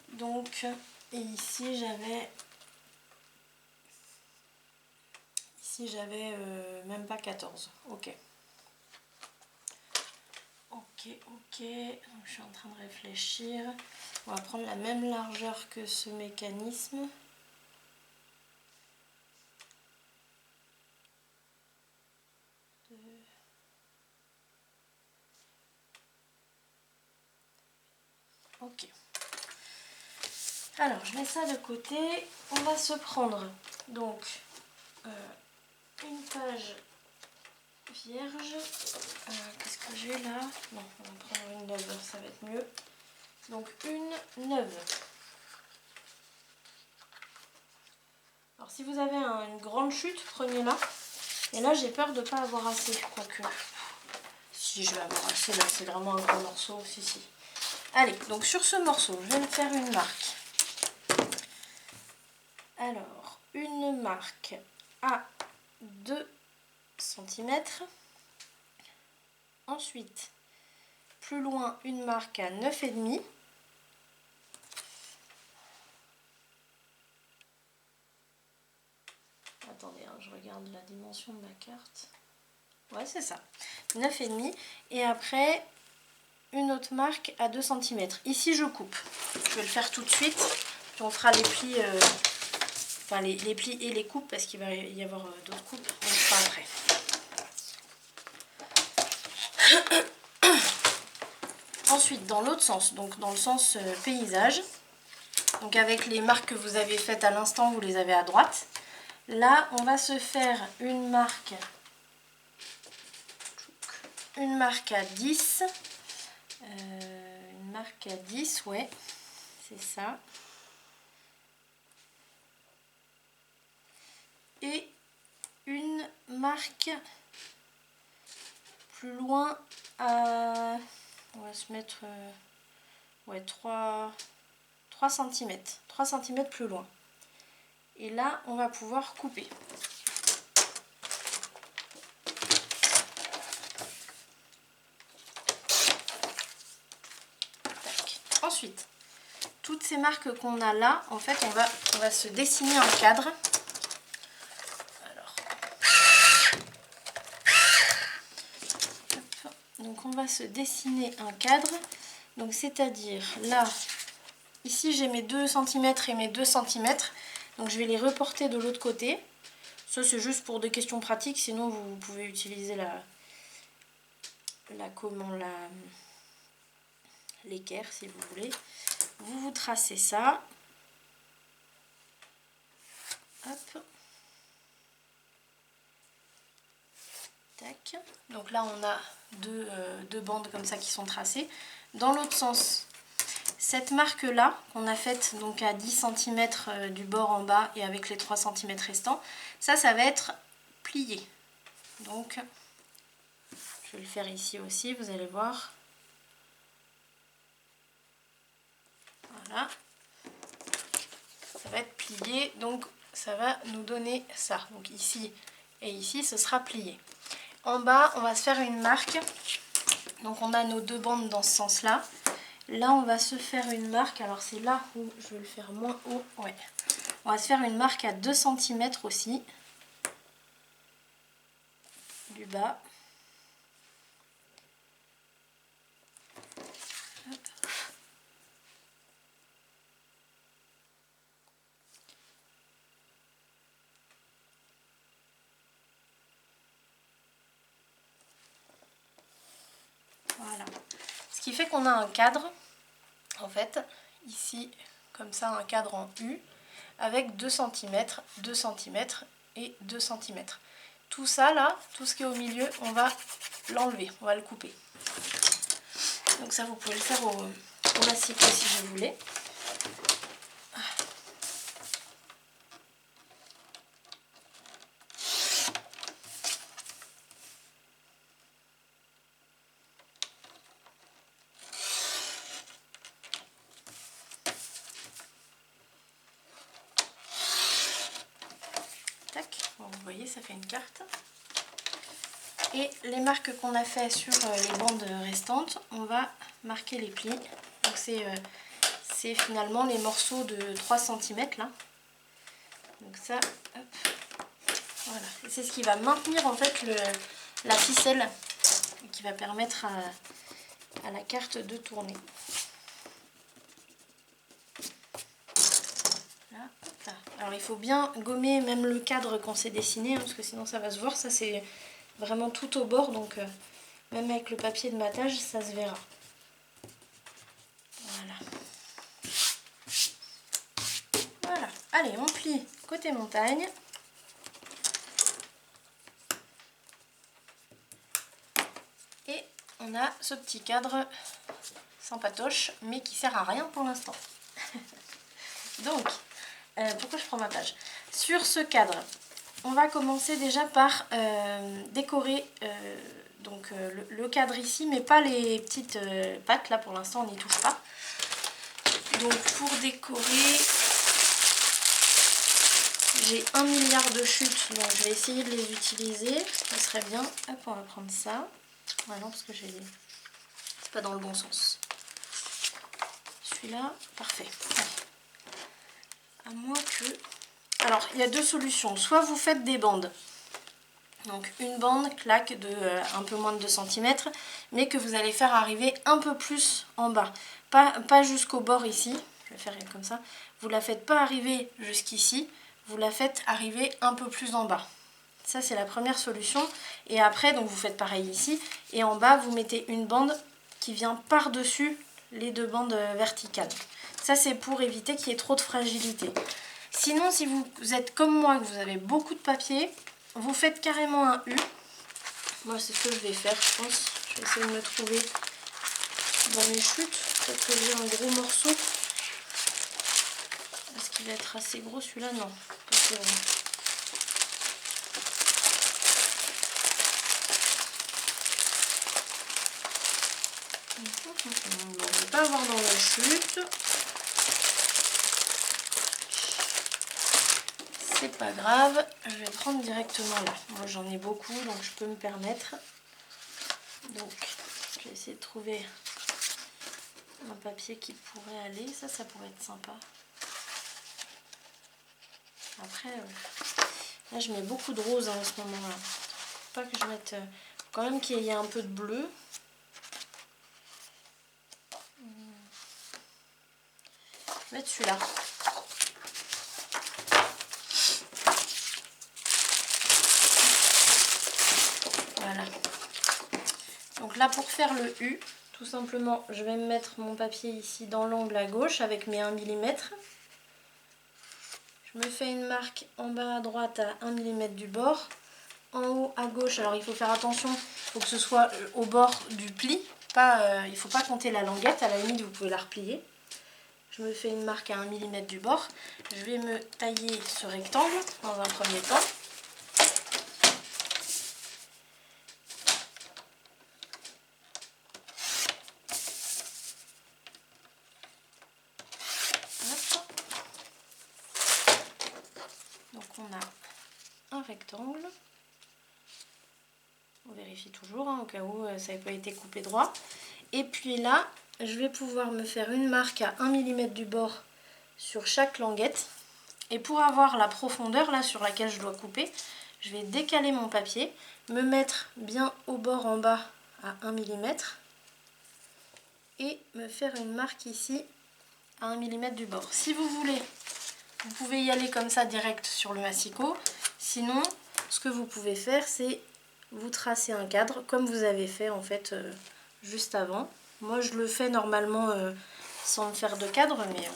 Donc, et ici j'avais même pas 14. Ok. Ok. Donc, je suis en train de réfléchir. On va prendre la même largeur que ce mécanisme. Ok. Alors, je mets ça de côté. On va se prendre donc une page vierge. Qu'est-ce que j'ai là? Non, on va prendre une neuve, ça va être mieux. Donc une neuve. Alors si vous avez une grande chute, prenez-la. Et là, j'ai peur de ne pas avoir assez, quoique. Si je vais avoir assez, là, c'est vraiment un gros morceau. Si. Allez, donc sur ce morceau, je vais me faire une marque. Alors, une marque à 2 cm. Ensuite, plus loin, une marque à 9,5. Attendez, hein, je regarde la dimension de la carte. Ouais, c'est ça. 9,5. Et après, une autre marque à 2 cm. Ici, je coupe. Je vais le faire tout de suite. Puis on fera les plis, enfin les plis et les coupes, parce qu'il va y avoir d'autres coupes. On le fera après. Ensuite, dans l'autre sens, donc dans le sens paysage, donc avec les marques que vous avez faites à l'instant, vous les avez à droite. Là, on va se faire une marque à 10. Une marque à 10, ouais, c'est ça. Et une marque plus loin à... On va se mettre... ouais, 3 cm. 3 cm plus loin. Et là, on va pouvoir couper. Ensuite, toutes ces marques qu'on a là, en fait, on va se dessiner un cadre. Alors, donc on va se dessiner un cadre. Donc c'est-à-dire là, ici j'ai mes 2 cm et mes 2 cm. Donc je vais les reporter de l'autre côté. Ça c'est juste pour des questions pratiques, sinon vous pouvez utiliser l'équerre si vous voulez. Vous tracez ça. Hop. Tac. Donc là on a deux bandes comme ça qui sont tracées. Dans l'autre sens, cette marque là qu'on a faite donc à 10 cm du bord en bas et avec les 3 cm restants, ça va être plié. Donc je vais le faire ici aussi, vous allez voir. Voilà. Ça va être plié, donc ça va nous donner ça. Donc ici et ici, ce sera plié. En bas, on va se faire une marque. Donc on a nos deux bandes dans ce sens-là. Là, on va se faire une marque. Alors c'est là où je vais le faire moins haut. Ouais. On va se faire une marque à 2 cm aussi. Du bas. Hop. Voilà. Ce qui fait qu'on a un cadre, en fait, ici, comme ça, un cadre en U, avec 2 cm, 2 cm et 2 cm. Tout ça, là, tout ce qui est au milieu, on va l'enlever, on va le couper. Donc ça, vous pouvez le faire au massicot si vous voulez. Tac, bon, vous voyez, ça fait une carte. Et les marques qu'on a fait sur les bandes restantes, on va marquer les plis. Donc c'est finalement les morceaux de 3 cm là. Donc ça, hop, voilà. C'est ce qui va maintenir en fait la ficelle et qui va permettre à la carte de tourner. Là, hop là. Alors il faut bien gommer même le cadre qu'on s'est dessiné, hein, parce que sinon ça va se voir. Ça c'est vraiment tout au bord, donc même avec le papier de matage, ça se verra. Voilà. Voilà. Allez, on plie côté montagne. Et on a ce petit cadre sans patoche, mais qui sert à rien pour l'instant. Donc, pourquoi je prends ma page? Sur ce cadre, on va commencer déjà par décorer le cadre ici, mais pas les petites pattes, là pour l'instant on n'y touche pas. Donc pour décorer, j'ai 1 milliard de chutes, donc je vais essayer de les utiliser, ça serait bien. Hop, on va prendre ça. Ouais, non, parce que c'est pas dans le bon sens. Celui-là, parfait. Allez. À moins que... Alors, il y a deux solutions. Soit vous faites des bandes. Donc, une bande, claque, de un peu moins de 2 cm, mais que vous allez faire arriver un peu plus en bas. Pas jusqu'au bord ici. Je vais faire comme ça. Vous la faites pas arriver jusqu'ici. Vous la faites arriver un peu plus en bas. Ça, c'est la première solution. Et après, donc vous faites pareil ici. Et en bas, vous mettez une bande qui vient par-dessus les deux bandes verticales. Ça, c'est pour éviter qu'il y ait trop de fragilité. Sinon, si vous êtes comme moi, que vous avez beaucoup de papier, vous faites carrément un U. Moi, c'est ce que je vais faire, je pense. Je vais essayer de me trouver dans mes chutes. Peut-être que j'ai un gros morceau. Est-ce qu'il va être assez gros celui-là? Non, pas assez gros. Bon, je ne vais pas avoir dans la chute. C'est pas grave, je vais prendre directement là. Moi j'en ai beaucoup, donc je peux me permettre. Donc je vais essayer de trouver un papier qui pourrait aller. Ça pourrait être sympa. Après, là je mets beaucoup de rose en ce moment-là. Pas que je mette... faut quand même qu'il y ait un peu de bleu. Je vais mettre celui-là. Voilà. Donc là pour faire le U, tout simplement je vais mettre mon papier ici dans l'angle à gauche avec mes 1 mm. Je me fais une marque en bas à droite à 1 mm du bord. En haut à gauche, alors il faut faire attention, il faut que ce soit au bord du pli, pas, il ne faut pas compter la languette, à la limite vous pouvez la replier. Je me fais une marque à 1 mm du bord. Je vais me tailler ce rectangle dans un premier temps. Hop. Donc on a un rectangle. On vérifie toujours hein, au cas où ça n'avait pas été coupé droit. Et puis là, je vais pouvoir me faire une marque à 1 mm du bord sur chaque languette. Et pour avoir la profondeur là sur laquelle je dois couper, je vais décaler mon papier, me mettre bien au bord en bas à 1 mm et me faire une marque ici à 1 mm du bord. Si vous voulez, vous pouvez y aller comme ça direct sur le massicot. Sinon, ce que vous pouvez faire, c'est vous tracer un cadre comme vous avez fait en fait juste avant. Moi je le fais normalement sans me faire de cadre, mais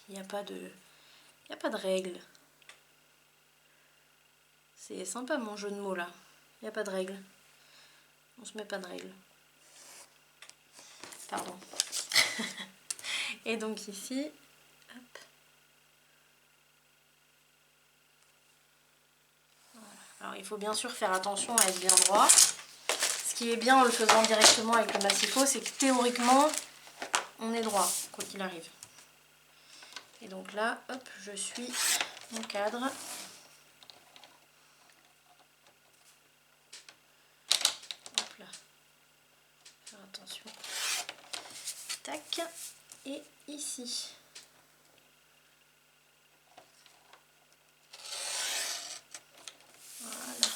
il n'y a pas de règle. C'est sympa mon jeu de mots là. Il n'y a pas de règle. On se met pas de règle. Pardon. Et donc ici, hop. Voilà. Alors il faut bien sûr faire attention à être bien droit. Ce qui est bien en le faisant directement avec le massicot, c'est que théoriquement, on est droit, quoi qu'il arrive. Et donc là, hop, je suis mon cadre. Hop là. Faire attention. Tac. Et ici. Voilà.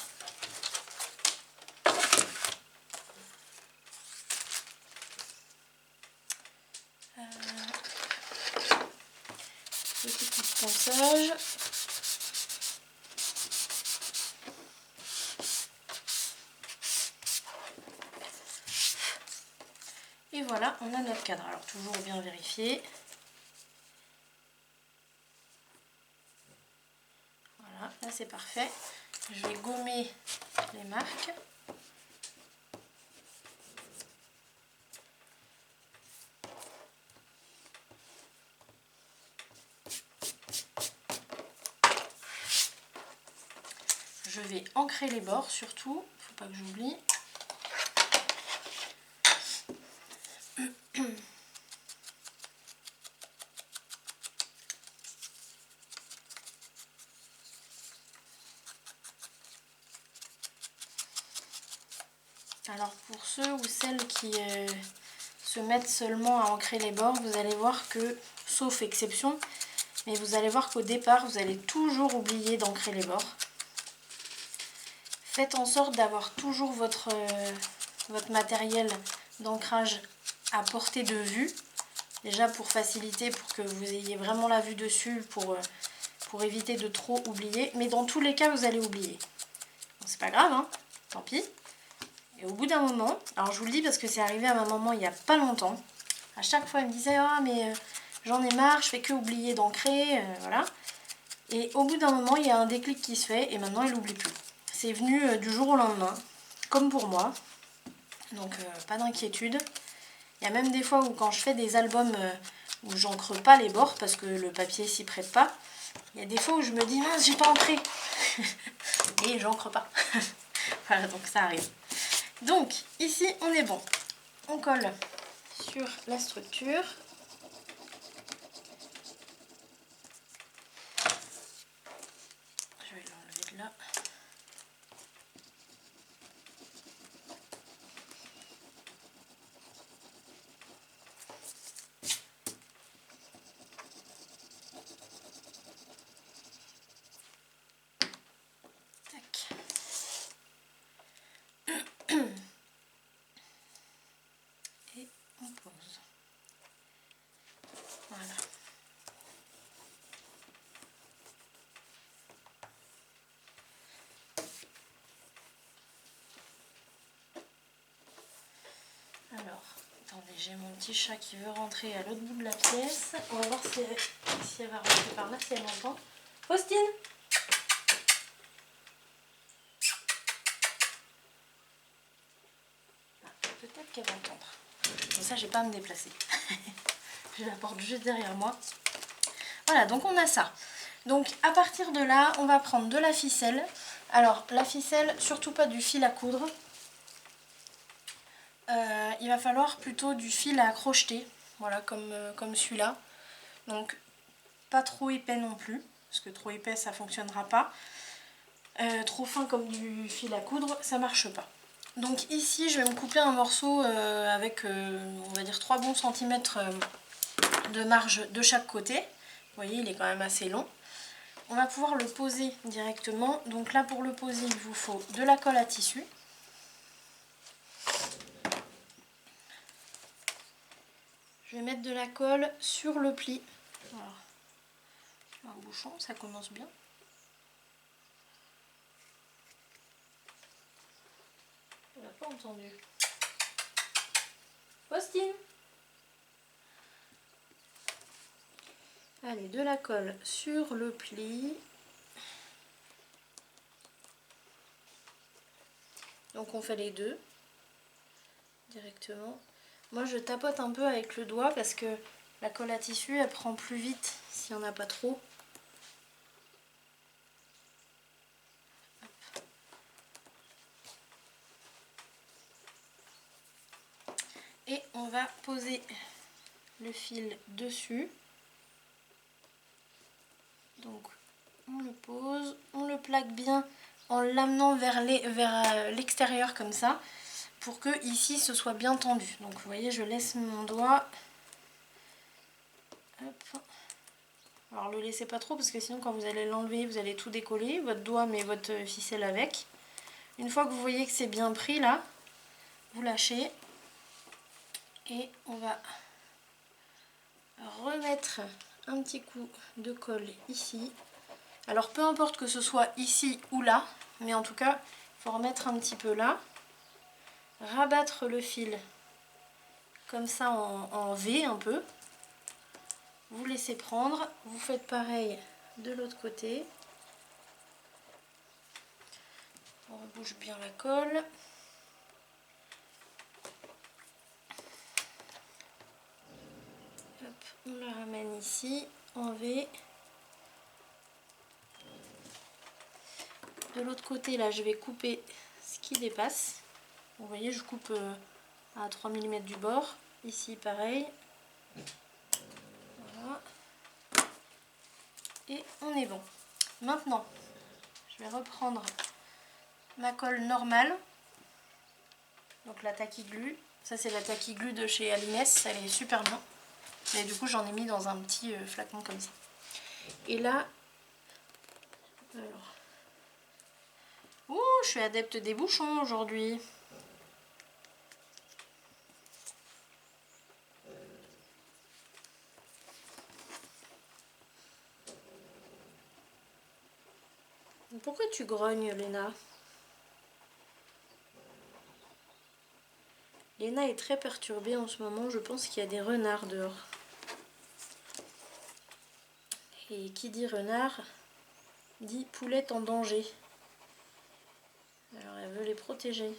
Petit coup de ponçage. Et voilà, on a notre cadre. Alors toujours bien vérifier. Voilà, là c'est parfait. Je vais gommer les marques. Je vais ancrer les bords surtout, faut pas que j'oublie. Alors pour ceux ou celles qui se mettent seulement à ancrer les bords, vous allez voir que, sauf exception, mais vous allez voir qu'au départ, vous allez toujours oublier d'ancrer les bords. Faites en sorte d'avoir toujours votre matériel d'ancrage à portée de vue. Déjà pour faciliter, pour que vous ayez vraiment la vue dessus, pour éviter de trop oublier. Mais dans tous les cas, vous allez oublier. Bon, c'est pas grave, hein, tant pis. Et au bout d'un moment, alors je vous le dis parce que c'est arrivé à ma maman il n'y a pas longtemps. À chaque fois, elle me disait « Ah, mais j'en ai marre, je fais que oublier d'ancrer. Voilà. Et au bout d'un moment, il y a un déclic qui se fait et maintenant, elle n'oublie plus. C'est venu du jour au lendemain, comme pour moi. Donc, pas d'inquiétude. Il y a même des fois où quand je fais des albums où j'encre pas les bords parce que le papier s'y prête pas, il y a des fois où je me dis « Mince, j'ai pas ancré !» Et j'encre pas. Voilà, donc ça arrive. Donc, ici, on est bon. On colle sur la structure. Je vais l'enlever de là. Tac. Et on pose. Voilà. j'ai mon petit chat qui veut rentrer à l'autre bout de la pièce. On va voir si elle va rentrer par là, si elle m'entend. Faustine! Ah, peut-être qu'elle va entendre. Comme ça, j'ai pas à me déplacer. J'ai la porte juste derrière moi. Voilà, donc on a ça. Donc à partir de là, on va prendre de la ficelle. Alors la ficelle, surtout pas du fil à coudre. Il va falloir plutôt du fil à crocheter. Voilà, comme celui-là. Donc pas trop épais non plus, parce que trop épais ça fonctionnera pas. Trop fin comme du fil à coudre, ça marche pas. Donc ici je vais me couper un morceau avec on va dire 3 bons centimètres de marge de chaque côté. Vous voyez, il est quand même assez long. On va pouvoir le poser directement. Donc là, pour le poser, il vous faut de la colle à tissu. Je vais mettre de la colle sur le pli. Alors, un bouchon, ça commence bien. On n'a pas entendu. Faustine! Allez, de la colle sur le pli. Donc on fait les deux directement. Moi je tapote un peu avec le doigt parce que la colle à tissu elle prend plus vite s'il n'y en a pas trop. Et on va poser le fil dessus. Donc on le pose, on le plaque bien en l'amenant vers l'extérieur comme ça, pour que ici ce soit bien tendu. Donc vous voyez, je laisse mon doigt. Hop. Alors le laissez pas trop parce que sinon quand vous allez l'enlever, vous allez tout décoller, votre doigt mais votre ficelle avec. Une fois que vous voyez que c'est bien pris là, vous lâchez et on va remettre un petit coup de colle ici. Alors peu importe que ce soit ici ou là, mais en tout cas il faut remettre un petit peu là, rabattre le fil comme ça en V un peu, vous laissez prendre, vous faites pareil de l'autre côté, on rebouche bien la colle. Hop, on la ramène ici en V. De l'autre côté là je vais couper ce qui dépasse. Vous voyez, je coupe à 3 mm du bord. Ici pareil. Voilà. Et on est bon. Maintenant, je vais reprendre ma colle normale. Donc la Tacky Glue. Ça c'est la Tacky Glue de chez Alines. Elle est super bien. Mais du coup j'en ai mis dans un petit flacon comme ça. Et là, alors... Ouh, je suis adepte des bouchons aujourd'hui. Pourquoi tu grognes, Léna? Léna est très perturbée en ce moment. Je pense qu'il y a des renards dehors. Et qui dit renard, dit poulette en danger. Alors elle veut les protéger.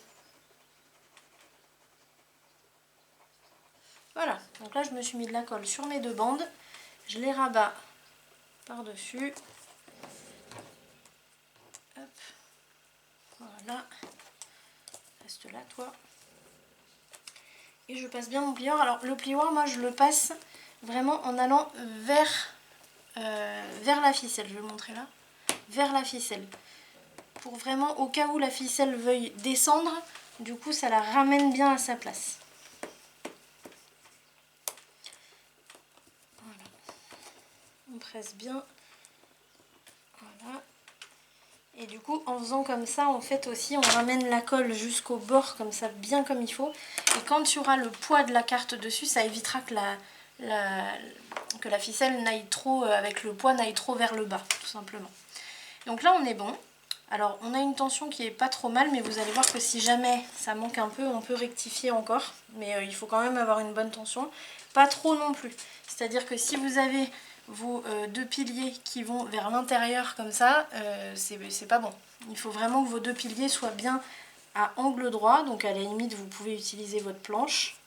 Voilà, donc là je me suis mis de la colle sur mes deux bandes. Je les rabats par-dessus. Hop. Voilà. Reste là toi. Et je passe bien mon plieur. Alors le plioir, moi je le passe vraiment en allant vers la ficelle. Je vais vous montrer là. Vers la ficelle. Pour vraiment, au cas où la ficelle veuille descendre, du coup ça la ramène bien à sa place. Voilà. On presse bien. Voilà. Et du coup, en faisant comme ça, en fait aussi, on ramène la colle jusqu'au bord, comme ça, bien comme il faut. Et quand il y aura le poids de la carte dessus, ça évitera que la ficelle n'aille trop, avec le poids, n'aille trop vers le bas, tout simplement. Donc là, on est bon. Alors on a une tension qui est pas trop mal, mais vous allez voir que si jamais ça manque un peu, on peut rectifier encore. Mais il faut quand même avoir une bonne tension, pas trop non plus. C'est-à-dire que si vous avez vos deux piliers qui vont vers l'intérieur comme ça, c'est pas bon. Il faut vraiment que vos deux piliers soient bien à angle droit, donc à la limite vous pouvez utiliser votre planche.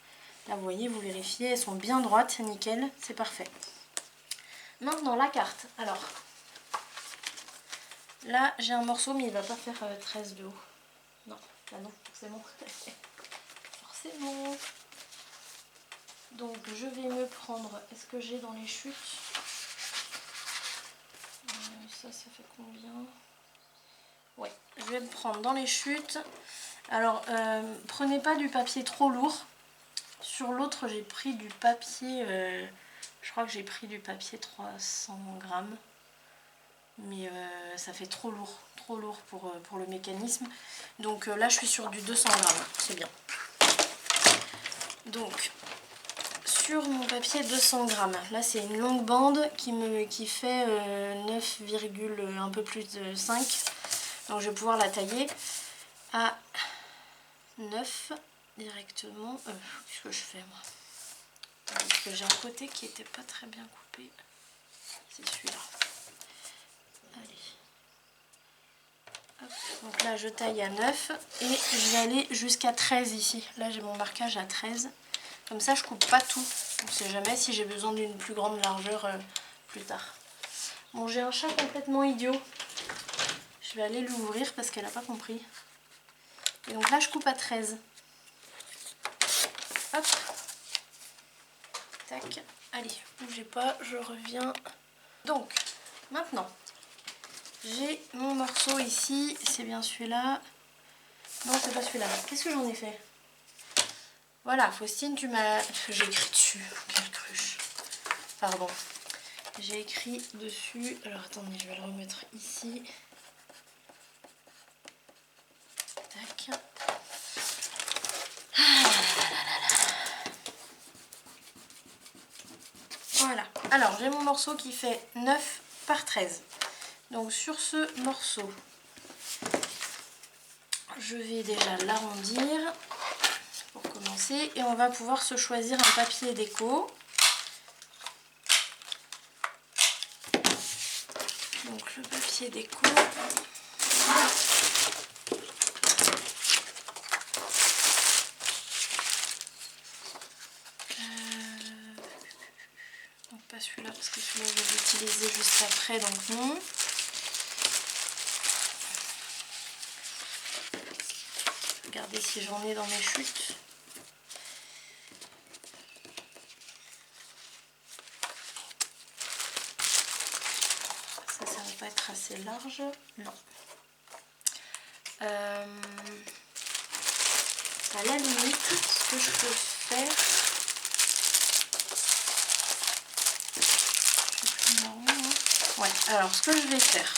Là vous voyez, vous vérifiez, elles sont bien droites, nickel, c'est parfait. Maintenant la carte, alors là j'ai un morceau mais il va pas faire 13 de haut. Non, là non, forcément. Forcément. Donc je vais me prendre, est-ce que j'ai dans les chutes ça fait combien? Ouais, je vais me prendre dans les chutes. Alors prenez pas du papier trop lourd. Sur l'autre j'ai pris du papier, je crois que j'ai pris du papier 300 grammes. Mais ça fait trop lourd pour le mécanisme. Donc là je suis sur du 200 grammes, c'est bien. Donc sur mon papier 200 grammes, là c'est une longue bande qui fait 9, un peu plus de 5. Donc je vais pouvoir la tailler à 9 directement. Qu'est-ce que je fais moi? Parce que j'ai un côté qui était pas très bien coupé. C'est celui-là. Allez. Hop. Donc là je taille à 9 et je vais aller jusqu'à 13 ici. Là j'ai mon marquage à 13. Comme ça je coupe pas tout. On ne sait jamais si j'ai besoin d'une plus grande largeur plus tard. Bon, j'ai un chat complètement idiot. Je vais aller l'ouvrir parce qu'elle n'a pas compris. Et donc là je coupe à 13. Hop. Tac. Allez, bougez pas, je reviens. Donc, maintenant, j'ai mon morceau ici. C'est bien celui-là. Non, c'est pas celui-là. Qu'est-ce que j'en ai fait? Voilà, Faustine, tu m'as... J'ai écrit dessus. Quelle cruche. Pardon. J'ai écrit dessus. Alors, attendez, je vais le remettre ici. Tac. Voilà. Alors, j'ai mon morceau qui fait 9 par 13. Donc, sur ce morceau, je vais déjà l'arrondir pour commencer. Et on va pouvoir se choisir un papier déco. Donc, le papier déco. Donc, pas celui-là parce que celui-là, je vais l'utiliser juste après. Donc, non. Regardez si j'en ai dans mes chutes. Ça va pas être assez large. Non. À la limite, ce que je peux faire... Ouais, alors ce que je vais faire...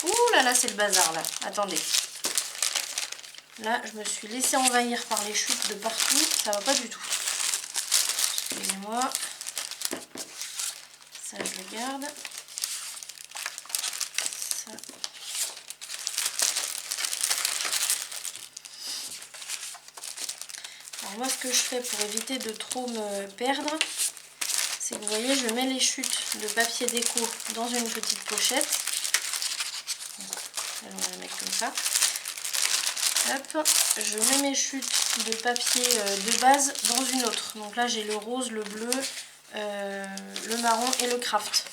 Ouh là là, c'est le bazar là. Attendez. Là, je me suis laissée envahir par les chutes de partout. Ça va pas du tout. Excusez-moi. Ça, je le garde. Ça. Alors moi, ce que je fais pour éviter de trop me perdre, c'est que vous voyez, je mets les chutes de papier déco dans une petite pochette. On va les mettre comme ça. Hop, je mets mes chutes de papier de base dans une autre. Donc là j'ai le rose, le bleu, le marron et le craft.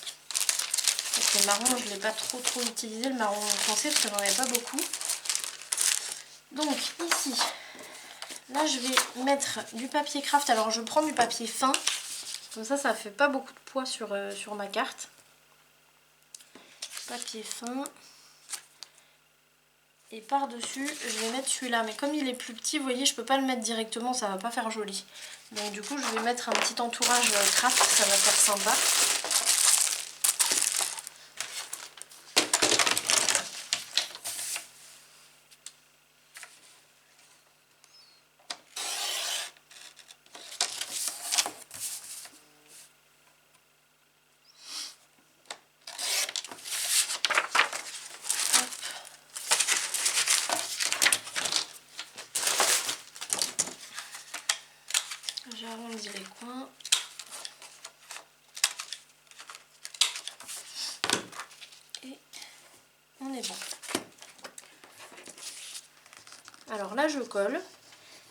Donc le marron je ne l'ai pas trop utilisé, le marron français parce que j'en avais pas beaucoup. Donc ici, là je vais mettre du papier craft. Alors je prends du papier fin, comme ça ça fait pas beaucoup de poids sur ma carte. Papier fin. Et par-dessus, je vais mettre celui-là. Mais comme il est plus petit, vous voyez, je peux pas le mettre directement, ça va pas faire joli. Donc du coup, je vais mettre un petit entourage craft, ça va faire sympa. bon. Alors là je colle,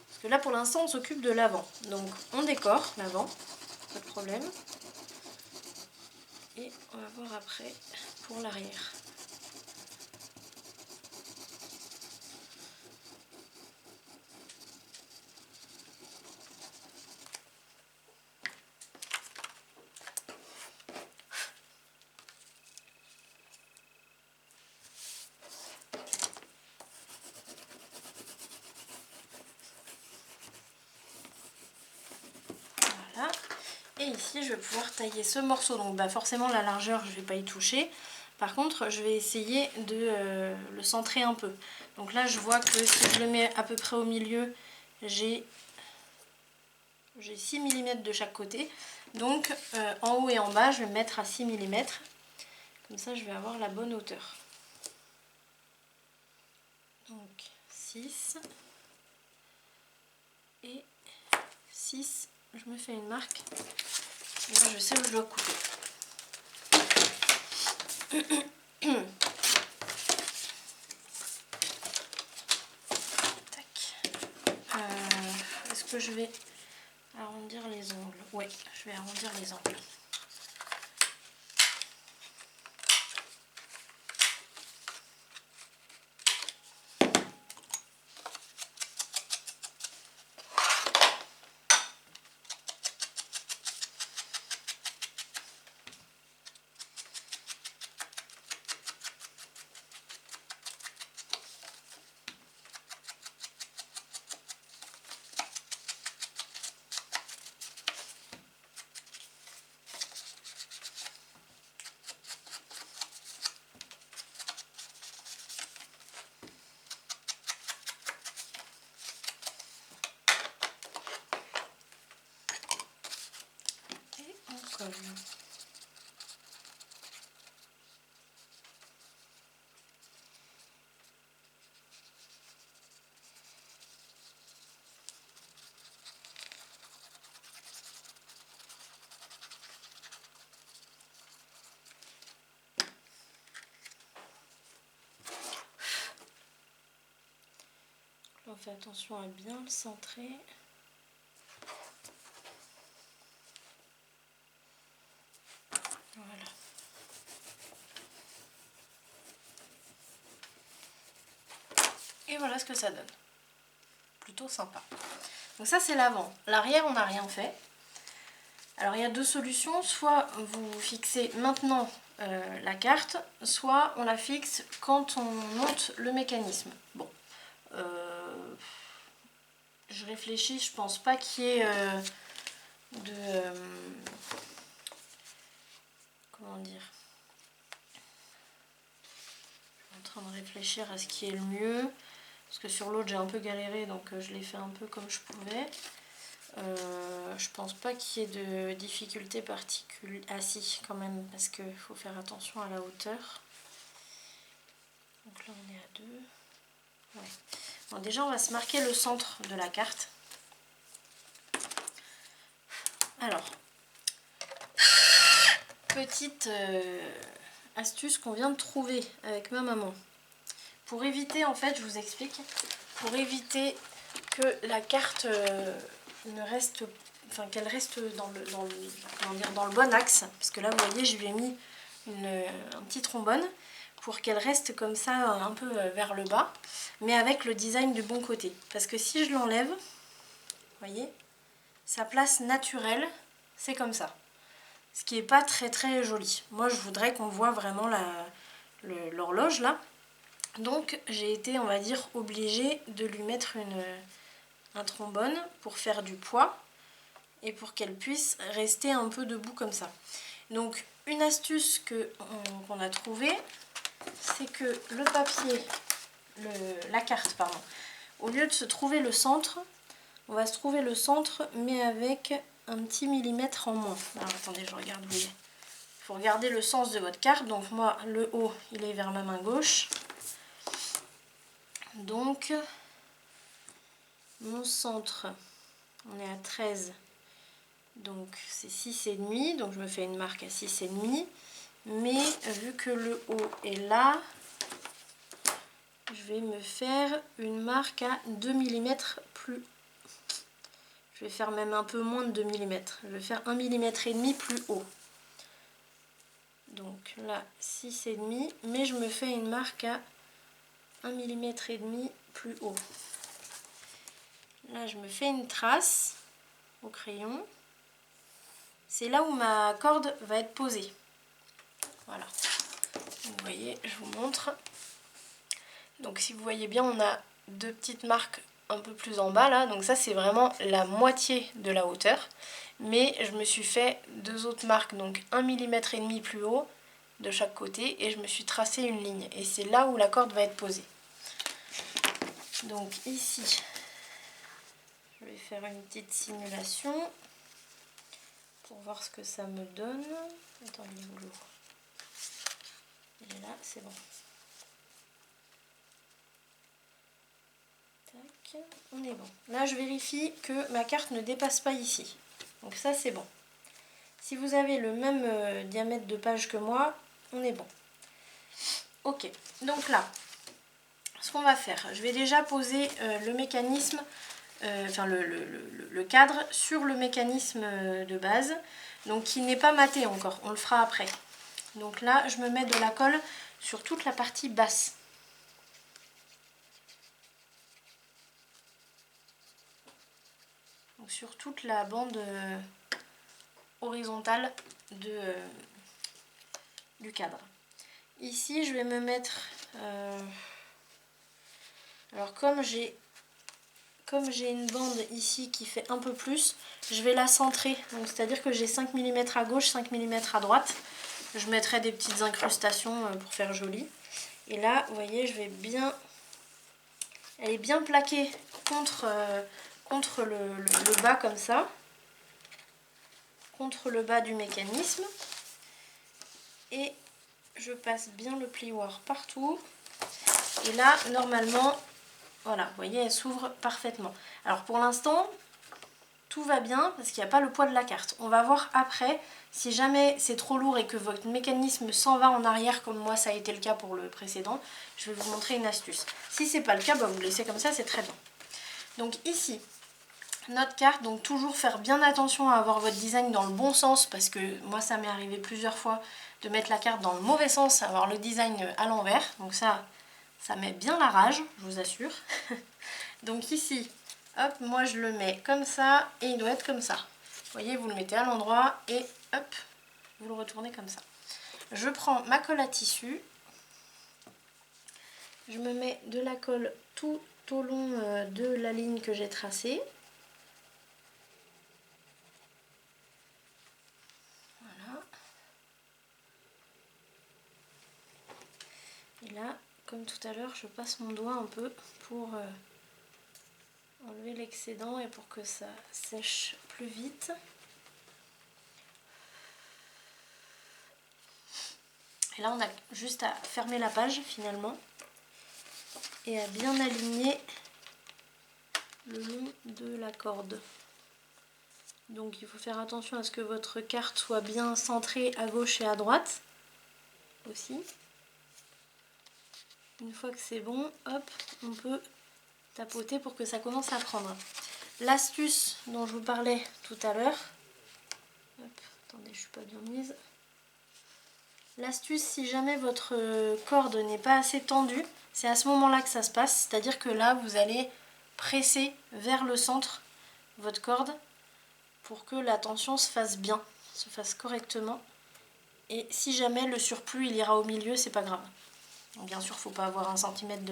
parce que là pour l'instant on s'occupe de l'avant. Donc on décore l'avant, pas de problème. Et on va voir après pour l'arrière. Voilà. Et ici je vais pouvoir tailler ce morceau. Donc bah forcément la largeur je ne vais pas y toucher. Par contre je vais essayer de le centrer un peu. Donc là je vois que si je le mets à peu près au milieu, j'ai 6 mm de chaque côté. Donc en haut et en bas je vais me mettre à 6 mm. Comme ça je vais avoir la bonne hauteur. Donc 6 et 6, je me fais une marque. Et là je sais où je dois couper. Est-ce que je vais arrondir les ongles? Ouais, je vais arrondir les ongles. Et on colle. On fait attention à bien le centrer. Voilà. Et voilà ce que ça donne. Plutôt sympa. Donc ça c'est l'avant. L'arrière on n'a rien fait. Alors il y a deux solutions. Soit vous fixez maintenant la carte, soit on la fixe quand on monte le mécanisme. Bon. Je réfléchis, je pense pas qu'il y ait comment dire, je suis en train de réfléchir à ce qui est le mieux, parce que sur l'autre j'ai un peu galéré, donc je l'ai fait un peu comme je pouvais. Je pense pas qu'il y ait de difficulté particulière. Ah si, quand même, parce qu'il faut faire attention à la hauteur. Donc là on est à 2. Ouais. Bon, déjà on va se marquer le centre de la carte. Alors, petite astuce qu'on vient de trouver avec ma maman. Pour éviter, en fait, je vous explique, pour éviter que la carte ne reste, enfin qu'elle reste dans le bon axe, parce que là vous voyez je lui ai mis un petit trombone pour qu'elle reste comme ça un peu vers le bas, mais avec le design du bon côté. Parce que si je l'enlève, vous voyez, sa place naturelle, c'est comme ça. Ce qui n'est pas très très joli. Moi je voudrais qu'on voit vraiment l'horloge là. Donc j'ai été, on va dire, obligée de lui mettre un trombone pour faire du poids et pour qu'elle puisse rester un peu debout comme ça. Donc une astuce qu'on a trouvée, c'est que le papier, la carte pardon, au lieu de se trouver le centre, on va se trouver le centre mais avec un petit millimètre en moins. Alors attendez, je regarde où il est. Il faut regarder le sens de votre carte. Donc moi le haut il est vers ma main gauche. Donc mon centre, on est à 13, donc c'est 6,5, donc je me fais une marque à 6,5. Mais vu que le haut est là, je vais me faire une marque à 2 mm plus. Je vais faire même un peu moins de 2 mm. Je vais faire 1 mm et demi plus haut. Donc là 6,5, mais je me fais une marque à 1 mm et demi plus haut. Là je me fais une trace au crayon. C'est là où ma corde va être posée. Voilà. Vous voyez, je vous montre. Donc si vous voyez bien, on a deux petites marques un peu plus en bas là. Donc ça c'est vraiment la moitié de la hauteur. Mais je me suis fait deux autres marques, donc 1 mm et demi plus haut de chaque côté. Et je me suis tracé une ligne. Et c'est là où la corde va être posée. Donc ici, je vais faire une petite simulation pour voir ce que ça me donne. Attends, il est où l'eau? Il est là, c'est bon. Tac, on est bon. Là, je vérifie que ma carte ne dépasse pas ici. Donc ça, c'est bon. Si vous avez le même diamètre de page que moi, on est bon. Ok, donc là, ce qu'on va faire, je vais déjà poser le mécanisme, enfin le cadre sur le mécanisme de base, donc qui n'est pas maté encore, on le fera après. Donc là, je me mets de la colle sur toute la partie basse. Donc sur toute la bande horizontale du cadre. Ici, je vais me mettre... alors comme j'ai une bande ici qui fait un peu plus, je vais la centrer. Donc c'est-à-dire que j'ai 5 mm à gauche, 5 mm à droite. Je mettrai des petites incrustations pour faire joli. Et là, vous voyez, je vais bien... Elle est bien plaquée contre le bas comme ça. Contre le bas du mécanisme. Et je passe bien le plioir partout. Et là, normalement, voilà, vous voyez, elle s'ouvre parfaitement. Alors pour l'instant, tout va bien parce qu'il n'y a pas le poids de la carte. On va voir après, si jamais c'est trop lourd et que votre mécanisme s'en va en arrière, comme moi ça a été le cas pour le précédent, je vais vous montrer une astuce. Si c'est pas le cas, bah vous le laissez comme ça, c'est très bien. Donc ici, notre carte, donc toujours faire bien attention à avoir votre design dans le bon sens, parce que moi ça m'est arrivé plusieurs fois de mettre la carte dans le mauvais sens, avoir le design à l'envers. Donc ça met bien la rage, je vous assure. Donc ici, hop, moi je le mets comme ça et il doit être comme ça. Vous voyez, vous le mettez à l'endroit et hop, vous le retournez comme ça. Je prends ma colle à tissu. Je me mets de la colle tout au long de la ligne que j'ai tracée. Voilà. Et là, comme tout à l'heure, je passe mon doigt un peu pour enlever l'excédent et pour que ça sèche plus vite. Et là, on a juste à fermer la page finalement et à bien aligner le long de la corde. Donc il faut faire attention à ce que votre carte soit bien centrée à gauche et à droite aussi. Une fois que c'est bon, hop, on peut tapoter pour que ça commence à prendre. L'astuce dont je vous parlais tout à l'heure, attendez, je suis pas bien mise. L'astuce, si jamais votre corde n'est pas assez tendue, c'est à ce moment-là que ça se passe. C'est-à-dire que là, vous allez presser vers le centre votre corde pour que la tension se fasse bien, se fasse correctement. Et si jamais le surplus il ira au milieu, c'est pas grave. Donc, bien sûr, il ne faut pas avoir 1 cm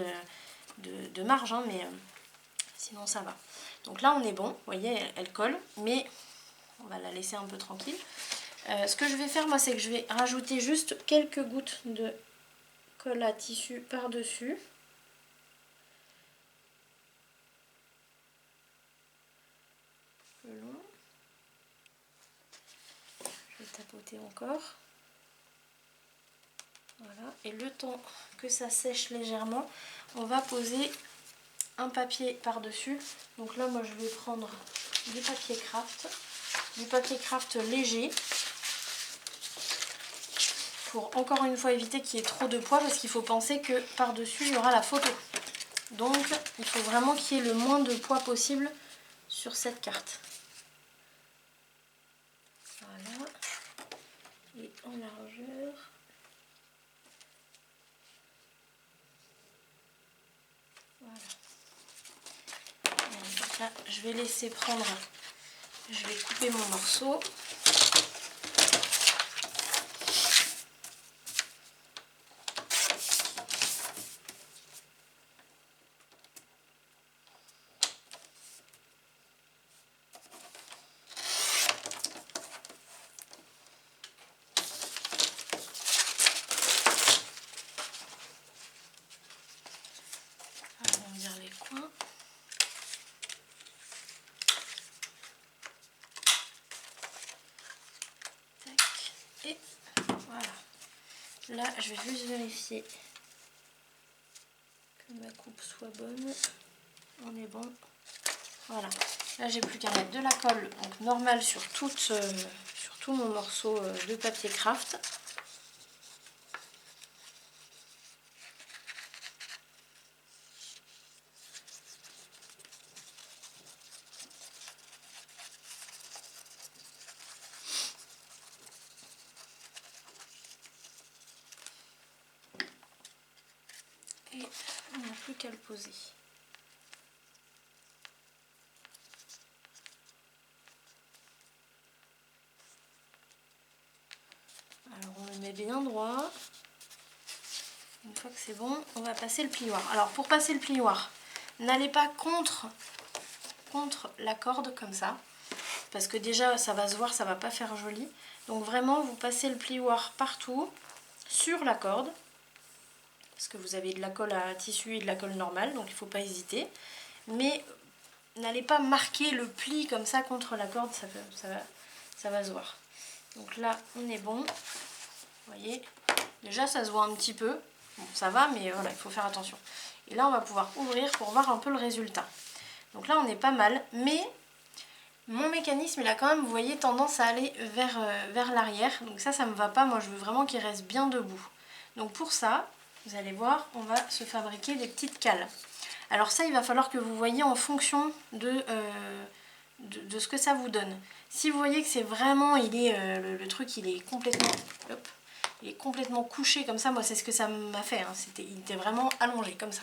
de marge, hein, mais sinon ça va. Donc là, on est bon. Vous voyez, elle colle, mais on va la laisser un peu tranquille. Ce que je vais faire moi, c'est que je vais rajouter juste quelques gouttes de colle à tissu par-dessus. Le long. Je vais tapoter encore. Voilà. Et le temps que ça sèche légèrement, on va poser un papier par-dessus. Donc là, moi, je vais prendre du papier craft léger. pour encore une fois éviter qu'il y ait trop de poids, parce qu'il faut penser que par-dessus il y aura la photo. Donc il faut vraiment qu'il y ait le moins de poids possible sur cette carte. Voilà. Et en largeur. Voilà. Donc là, je vais laisser prendre, je vais couper mon morceau. Arrondir les coins. Et voilà. Là, je vais juste vérifier que ma coupe soit bonne. On est bon. Voilà. Là, j'ai plus qu'à mettre de la colle donc normale sur tout mon morceau de papier craft. Et on n'a plus qu'à le poser. Alors on le met bien droit. Une fois que c'est bon, on va passer le plioir. Alors pour passer le plioir, n'allez pas contre la corde comme ça. Parce que déjà ça va se voir, ça va pas faire joli. Donc vraiment vous passez le plioir partout, sur la corde. Parce que vous avez de la colle à tissu et de la colle normale, donc il ne faut pas hésiter. Mais n'allez pas marquer le pli comme ça contre la corde, ça va se voir. Donc là, on est bon. Vous voyez, déjà ça se voit un petit peu. Bon, ça va, mais voilà, il faut faire attention. Et là, on va pouvoir ouvrir pour voir un peu le résultat. Donc là, on est pas mal, mais mon mécanisme, il a quand même, vous voyez, tendance à aller vers l'arrière. Donc ça me va pas. Moi, je veux vraiment qu'il reste bien debout. Donc pour ça, vous allez voir, on va se fabriquer des petites cales. Alors ça, il va falloir que vous voyez en fonction de ce que ça vous donne. Si vous voyez que c'est vraiment, le truc, il est complètement couché comme ça. Moi, c'est ce que ça m'a fait. Hein. Il était vraiment allongé comme ça.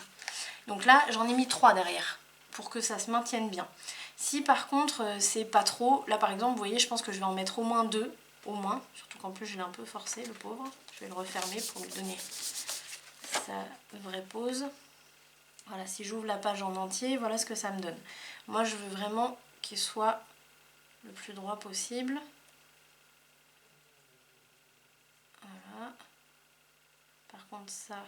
Donc là, j'en ai mis 3 derrière pour que ça se maintienne bien. Si par contre, c'est pas trop, là par exemple, vous voyez, je pense que je vais en mettre au moins 2. Au moins, surtout qu'en plus, je l'ai un peu forcé, le pauvre. Je vais le refermer pour lui donner sa vraie pose. Voilà, si j'ouvre la page en entier, voilà ce que ça me donne. Moi, je veux vraiment qu'il soit le plus droit possible. Voilà. Par contre, ça,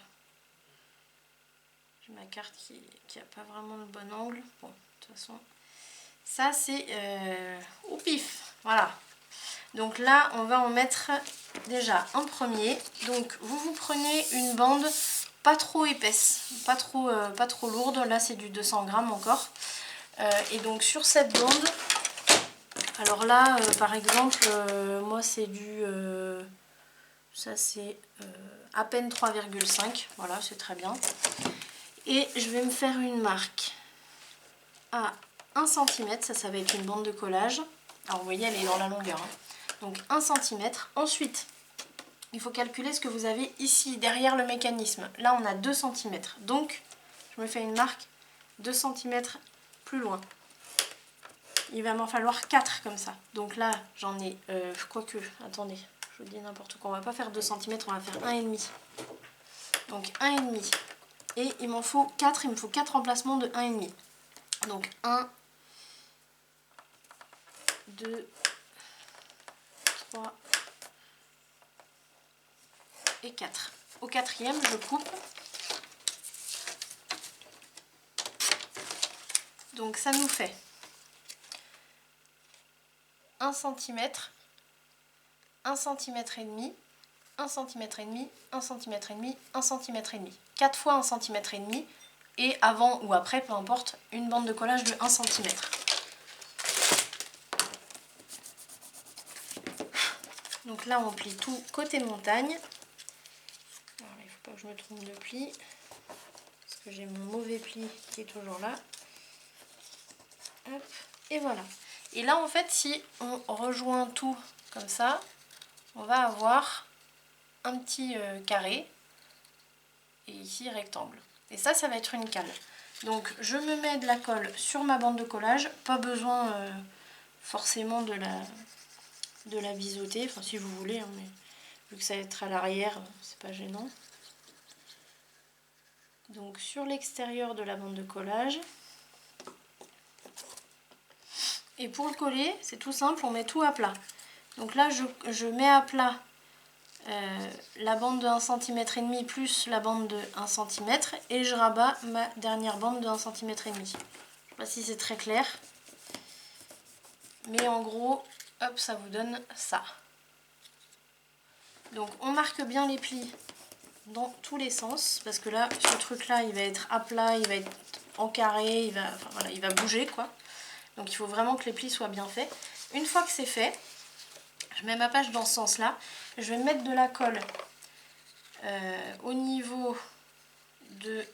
j'ai ma carte qui n'a pas vraiment le bon angle. Bon, de toute façon, ça c'est au pif. Voilà. Donc là, on va en mettre déjà un premier. Donc, vous prenez une bande pas trop épaisse, pas trop lourde. Là, c'est du 200 grammes encore. Et donc, sur cette bande, alors là, par exemple, moi, c'est du... ça, c'est à peine 3,5. Voilà, c'est très bien. Et je vais me faire une marque à 1 cm. Ça va être une bande de collage. Alors, vous voyez, elle est dans la longueur. Hein. Donc, 1 cm. Ensuite, il faut calculer ce que vous avez ici, derrière le mécanisme. Là, on a 2 cm. Donc, je me fais une marque 2 cm plus loin. Il va m'en falloir 4 comme ça. Donc là, j'en ai... quoique, attendez, je vous dis n'importe quoi. On va pas faire 2 cm, on va faire 1,5. Donc 1,5. Et il m'en faut 4. Il me faut 4 emplacements de 1,5. Donc 1, 2, 3... et 4. Au quatrième, je coupe. Donc ça nous fait 1 cm, 1 cm et demi, 1 cm et demi, 1 cm et demi, 1 cm et demi. 4 fois 1 cm et demi et avant ou après, peu importe, une bande de collage de 1 cm. Donc là, on plie tout côté montagne. je me trompe de pli. Parce que j'ai mon mauvais pli qui est toujours là. Hop, et voilà. Et là en fait si on rejoint tout comme ça, on va avoir un petit carré et ici rectangle. Et ça va être une cale. Donc je me mets de la colle sur ma bande de collage, pas besoin forcément de la biseauter, enfin si vous voulez, hein, mais vu que ça va être à l'arrière, c'est pas gênant. Donc sur l'extérieur de la bande de collage. Et pour le coller, c'est tout simple, on met tout à plat. Donc là, je mets à plat la bande de 1,5 cm plus la bande de 1 cm et je rabats ma dernière bande de 1,5 cm. Je ne sais pas si c'est très clair. Mais en gros, hop, ça vous donne ça. Donc on marque bien les plis dans tous les sens parce que là, ce truc-là, il va être à plat, il va être en carré, enfin, voilà, il va bouger quoi. Donc il faut vraiment que les plis soient bien faits. Une fois que c'est fait, je mets ma page dans ce sens-là. Je vais mettre de la colle au niveau de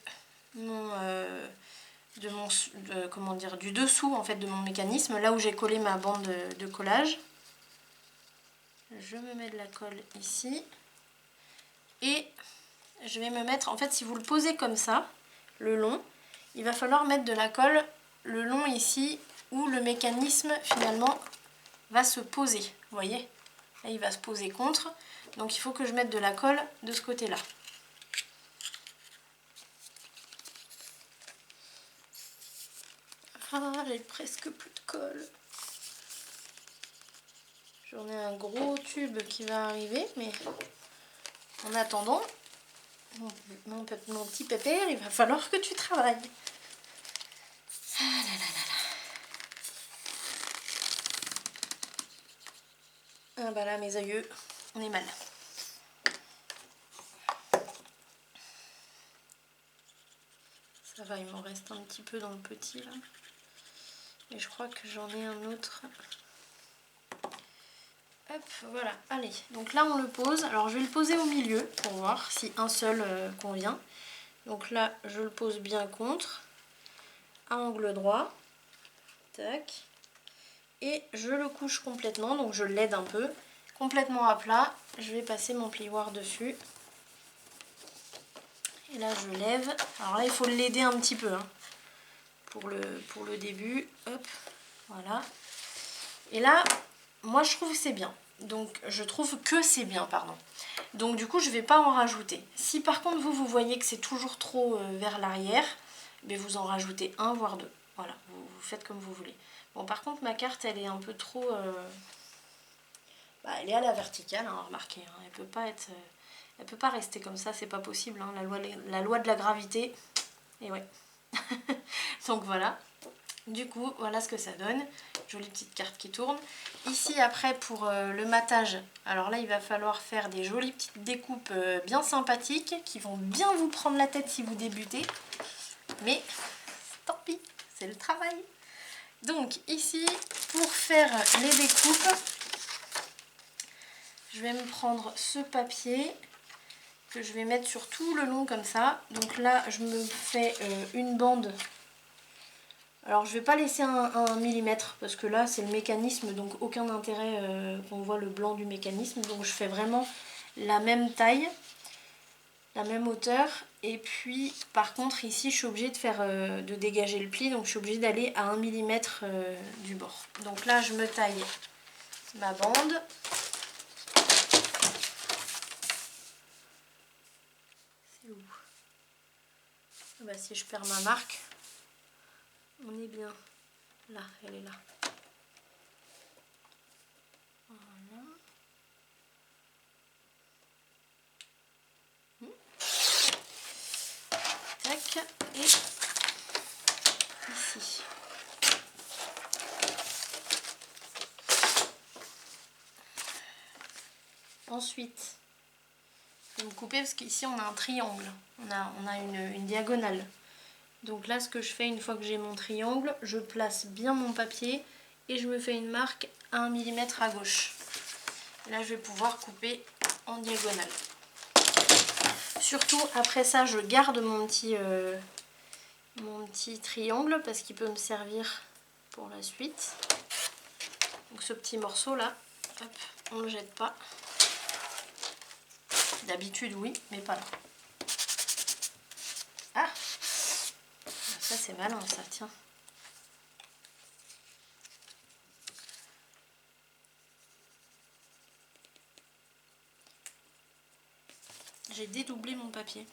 du dessous en fait de mon mécanisme, là où j'ai collé ma bande de collage. Je me mets de la colle ici et je vais me mettre, en fait si vous le posez comme ça, le long, il va falloir mettre de la colle le long ici où le mécanisme finalement va se poser, vous voyez, là il va se poser contre, donc il faut que je mette de la colle de ce côté là. Ah, j'ai presque plus de colle. J'en ai un gros tube qui va arriver, mais en attendant, mon petit pépère, il va falloir que tu travailles. Ah là là là là. Ah bah là, mes aïeux, on est mal. Ça va, il m'en reste un petit peu dans le petit là. Mais je crois que j'en ai un autre. Hop, voilà, allez. Donc là, on le pose. Alors, je vais le poser au milieu pour voir si un seul convient. Donc là, je le pose bien contre, à angle droit. Tac. Et je le couche complètement, donc je l'aide un peu. Complètement à plat. Je vais passer mon plioir dessus. Et là, je lève. Alors là, il faut l'aider un petit peu hein, pour le début. Hop, voilà. Et là, moi, je trouve que c'est bien. Donc, je trouve que c'est bien, pardon. Donc, du coup, je ne vais pas en rajouter. Si par contre, vous voyez que c'est toujours trop vers l'arrière, vous en rajoutez un, voire deux. Voilà, vous faites comme vous voulez. Bon, par contre, ma carte, elle est un peu trop... elle est à la verticale, hein, remarquez. Hein, elle peut pas rester comme ça, c'est pas possible. Hein, la loi de la gravité. Et ouais. Donc, voilà. Du coup, voilà ce que ça donne. Jolie petite carte qui tourne. Ici, après, pour le matage, alors là, il va falloir faire des jolies petites découpes bien sympathiques qui vont bien vous prendre la tête si vous débutez. Mais tant pis, c'est le travail. Donc, ici, pour faire les découpes, je vais me prendre ce papier que je vais mettre sur tout le long comme ça. Donc là, je me fais une bande. Alors je vais pas laisser un millimètre parce que là c'est le mécanisme, donc aucun intérêt qu'on voit le blanc du mécanisme. Donc je fais vraiment la même taille, la même hauteur. Et puis par contre ici je suis obligée de dégager le pli, donc je suis obligée d'aller à 1 millimètre du bord. Donc là je me taille ma bande. C'est où? Bah, si je perds ma marque, on est bien. Là, elle est là. Voilà. Tac. Et ici. Ensuite, je vais me couper parce qu'ici on a un triangle. On a une diagonale. Donc là, ce que je fais une fois que j'ai mon triangle, je place bien mon papier et je me fais une marque à 1 millimètre à gauche. Là, je vais pouvoir couper en diagonale. Surtout après ça je garde mon petit triangle parce qu'il peut me servir pour la suite. Donc ce petit morceau là, hop, on le jette pas. D'habitude oui, mais pas là. Ah, ça c'est malin ça, tiens. J'ai dédoublé mon papier.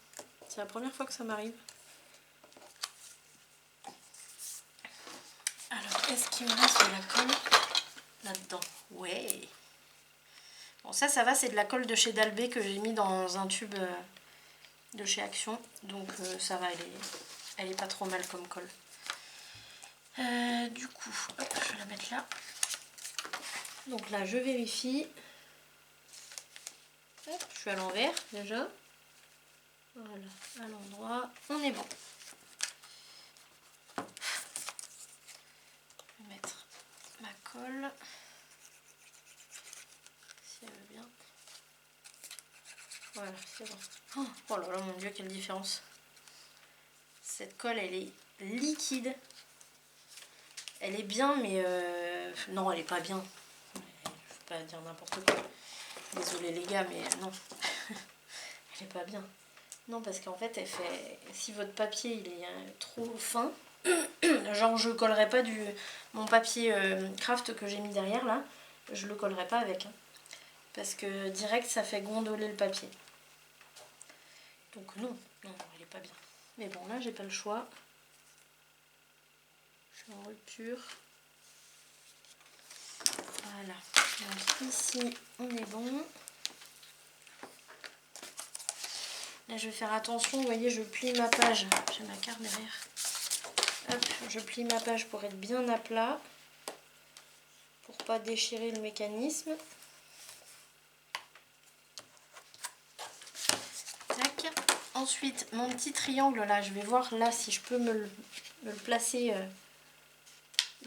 C'est la première fois que ça m'arrive. Alors, est-ce qu'il me reste de la colle là-dedans? Ouais. Bon, ça va, c'est de la colle de chez Dalbé que j'ai mis dans un tube de chez Action. Donc, ça va, elle est pas trop mal comme colle. Du coup, hop, je vais la mettre là. Donc là, je vérifie. Hop, je suis à l'envers déjà. Voilà, à l'endroit, on est bon. Je vais mettre ma colle. Si elle veut bien. Voilà, c'est bon. Oh là là, mon dieu, quelle différence. Cette colle, elle est liquide. Elle est bien, mais non, elle est pas bien. Je ne vais pas dire n'importe quoi. Désolée les gars, mais non. Elle est pas bien. Non, parce qu'en fait, elle fait. Si votre papier il est trop fin, genre je collerai pas mon papier craft que j'ai mis derrière là, je le collerai pas avec. Hein. Parce que direct, ça fait gondoler le papier. Donc non, elle est pas bien. Mais bon, là, j'ai pas le choix. Je suis en rupture. Voilà. Donc ici, on est bon. Là, je vais faire attention. Vous voyez, je plie ma page. J'ai ma carte derrière. Hop, je plie ma page pour être bien à plat. Pour pas déchirer le mécanisme. Tac. Ensuite, mon petit triangle, là, je vais voir là si je peux me le placer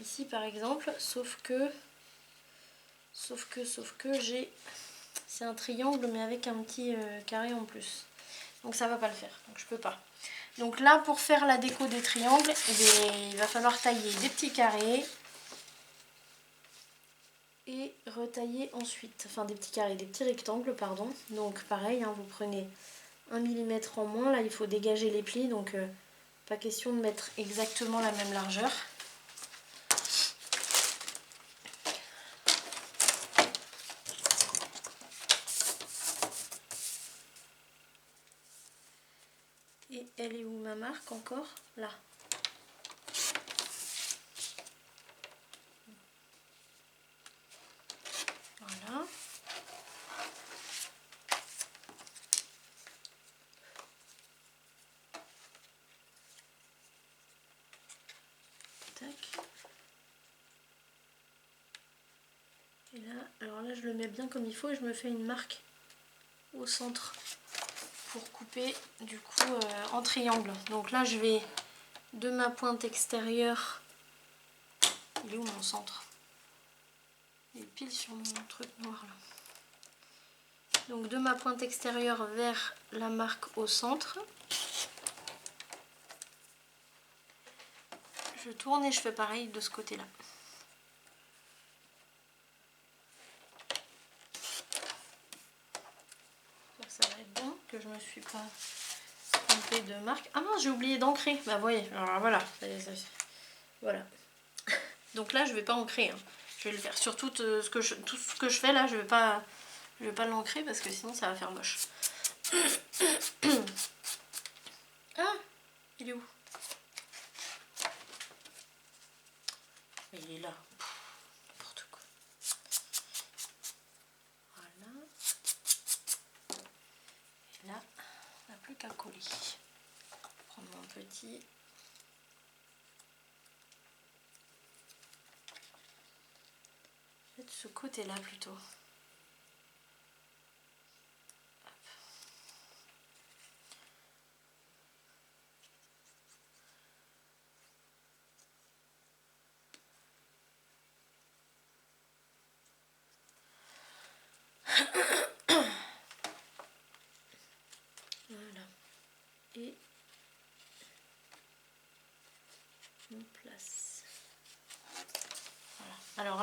ici, par exemple. Sauf que j'ai... C'est un triangle, mais avec un petit carré en plus. Donc ça va pas le faire, donc je peux pas. Donc là, pour faire la déco des triangles, eh bien, il va falloir tailler des petits carrés et retailler ensuite, enfin des petits carrés, des petits rectangles, pardon. Donc pareil, hein, vous prenez 1 mm en moins, là il faut dégager les plis, donc pas question de mettre exactement la même largeur. Et elle est où ma marque encore? Là. Voilà. Tac. Et là, alors là je le mets bien comme il faut et je me fais une marque au centre pour couper du coup en triangle. Donc là je vais de ma pointe extérieure, il est où mon centre? Il est pile sur mon truc noir là. Donc de ma pointe extérieure vers la marque au centre. Je tourne et je fais pareil de ce côté là. Ça va être bon que je me suis pas trompée de marque. Ah mince, j'ai oublié d'ancrer. Bah voyez, alors voilà. Voilà. Donc là je vais pas ancrer. Hein. Je vais le faire sur tout ce que je fais là, je vais pas l'ancrer parce que sinon ça va faire moche. Ah, il est où? Il est là. N'importe quoi. Voilà. Et là, on n'a plus qu'à coller. Prendre mon petit. De ce côté là plutôt. Voilà.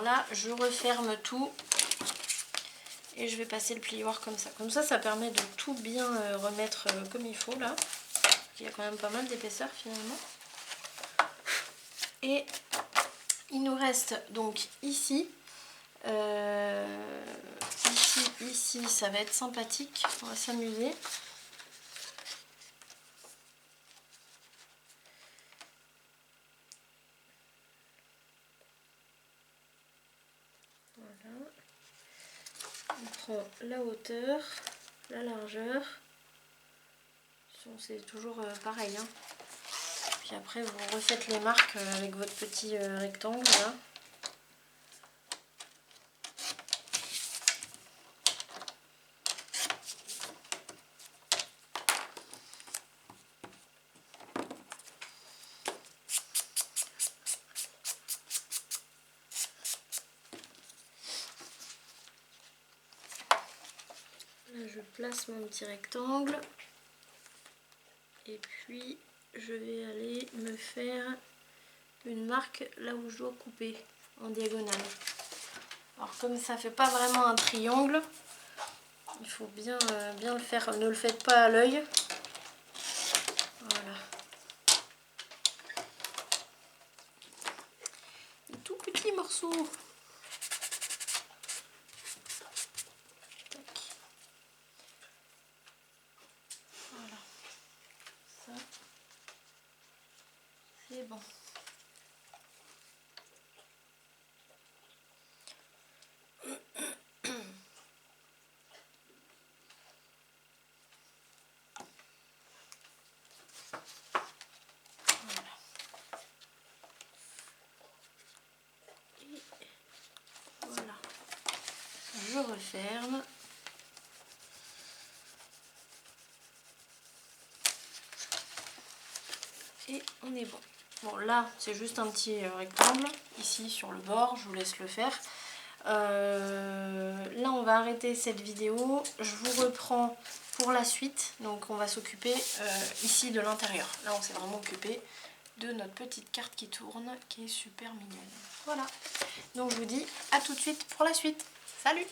là je referme tout et je vais passer le plioir comme ça. Comme ça permet de tout bien remettre comme il faut là. Il y a quand même pas mal d'épaisseur finalement. Et il nous reste donc ici, ici ça va être sympathique, on va s'amuser. Voilà. On prend la hauteur, la largeur, c'est toujours pareil, hein. Puis après vous refaites les marques avec votre petit rectangle là. Là je place mon petit rectangle et puis je vais aller me faire une marque là où je dois couper en diagonale. Alors comme ça fait pas vraiment un triangle, il faut bien le faire, ne le faites pas à l'œil. Voilà. Un tout petit morceau. Tac. Voilà. Ça, c'est bon. Voilà, je referme. Et on est bon. Bon là c'est juste un petit rectangle, ici sur le bord, je vous laisse le faire. Là on va arrêter cette vidéo, je vous reprends pour la suite. Donc on va s'occuper ici de l'intérieur. Là on s'est vraiment occupé de notre petite carte qui tourne, qui est super mignonne. Voilà, donc je vous dis à tout de suite pour la suite. Salut!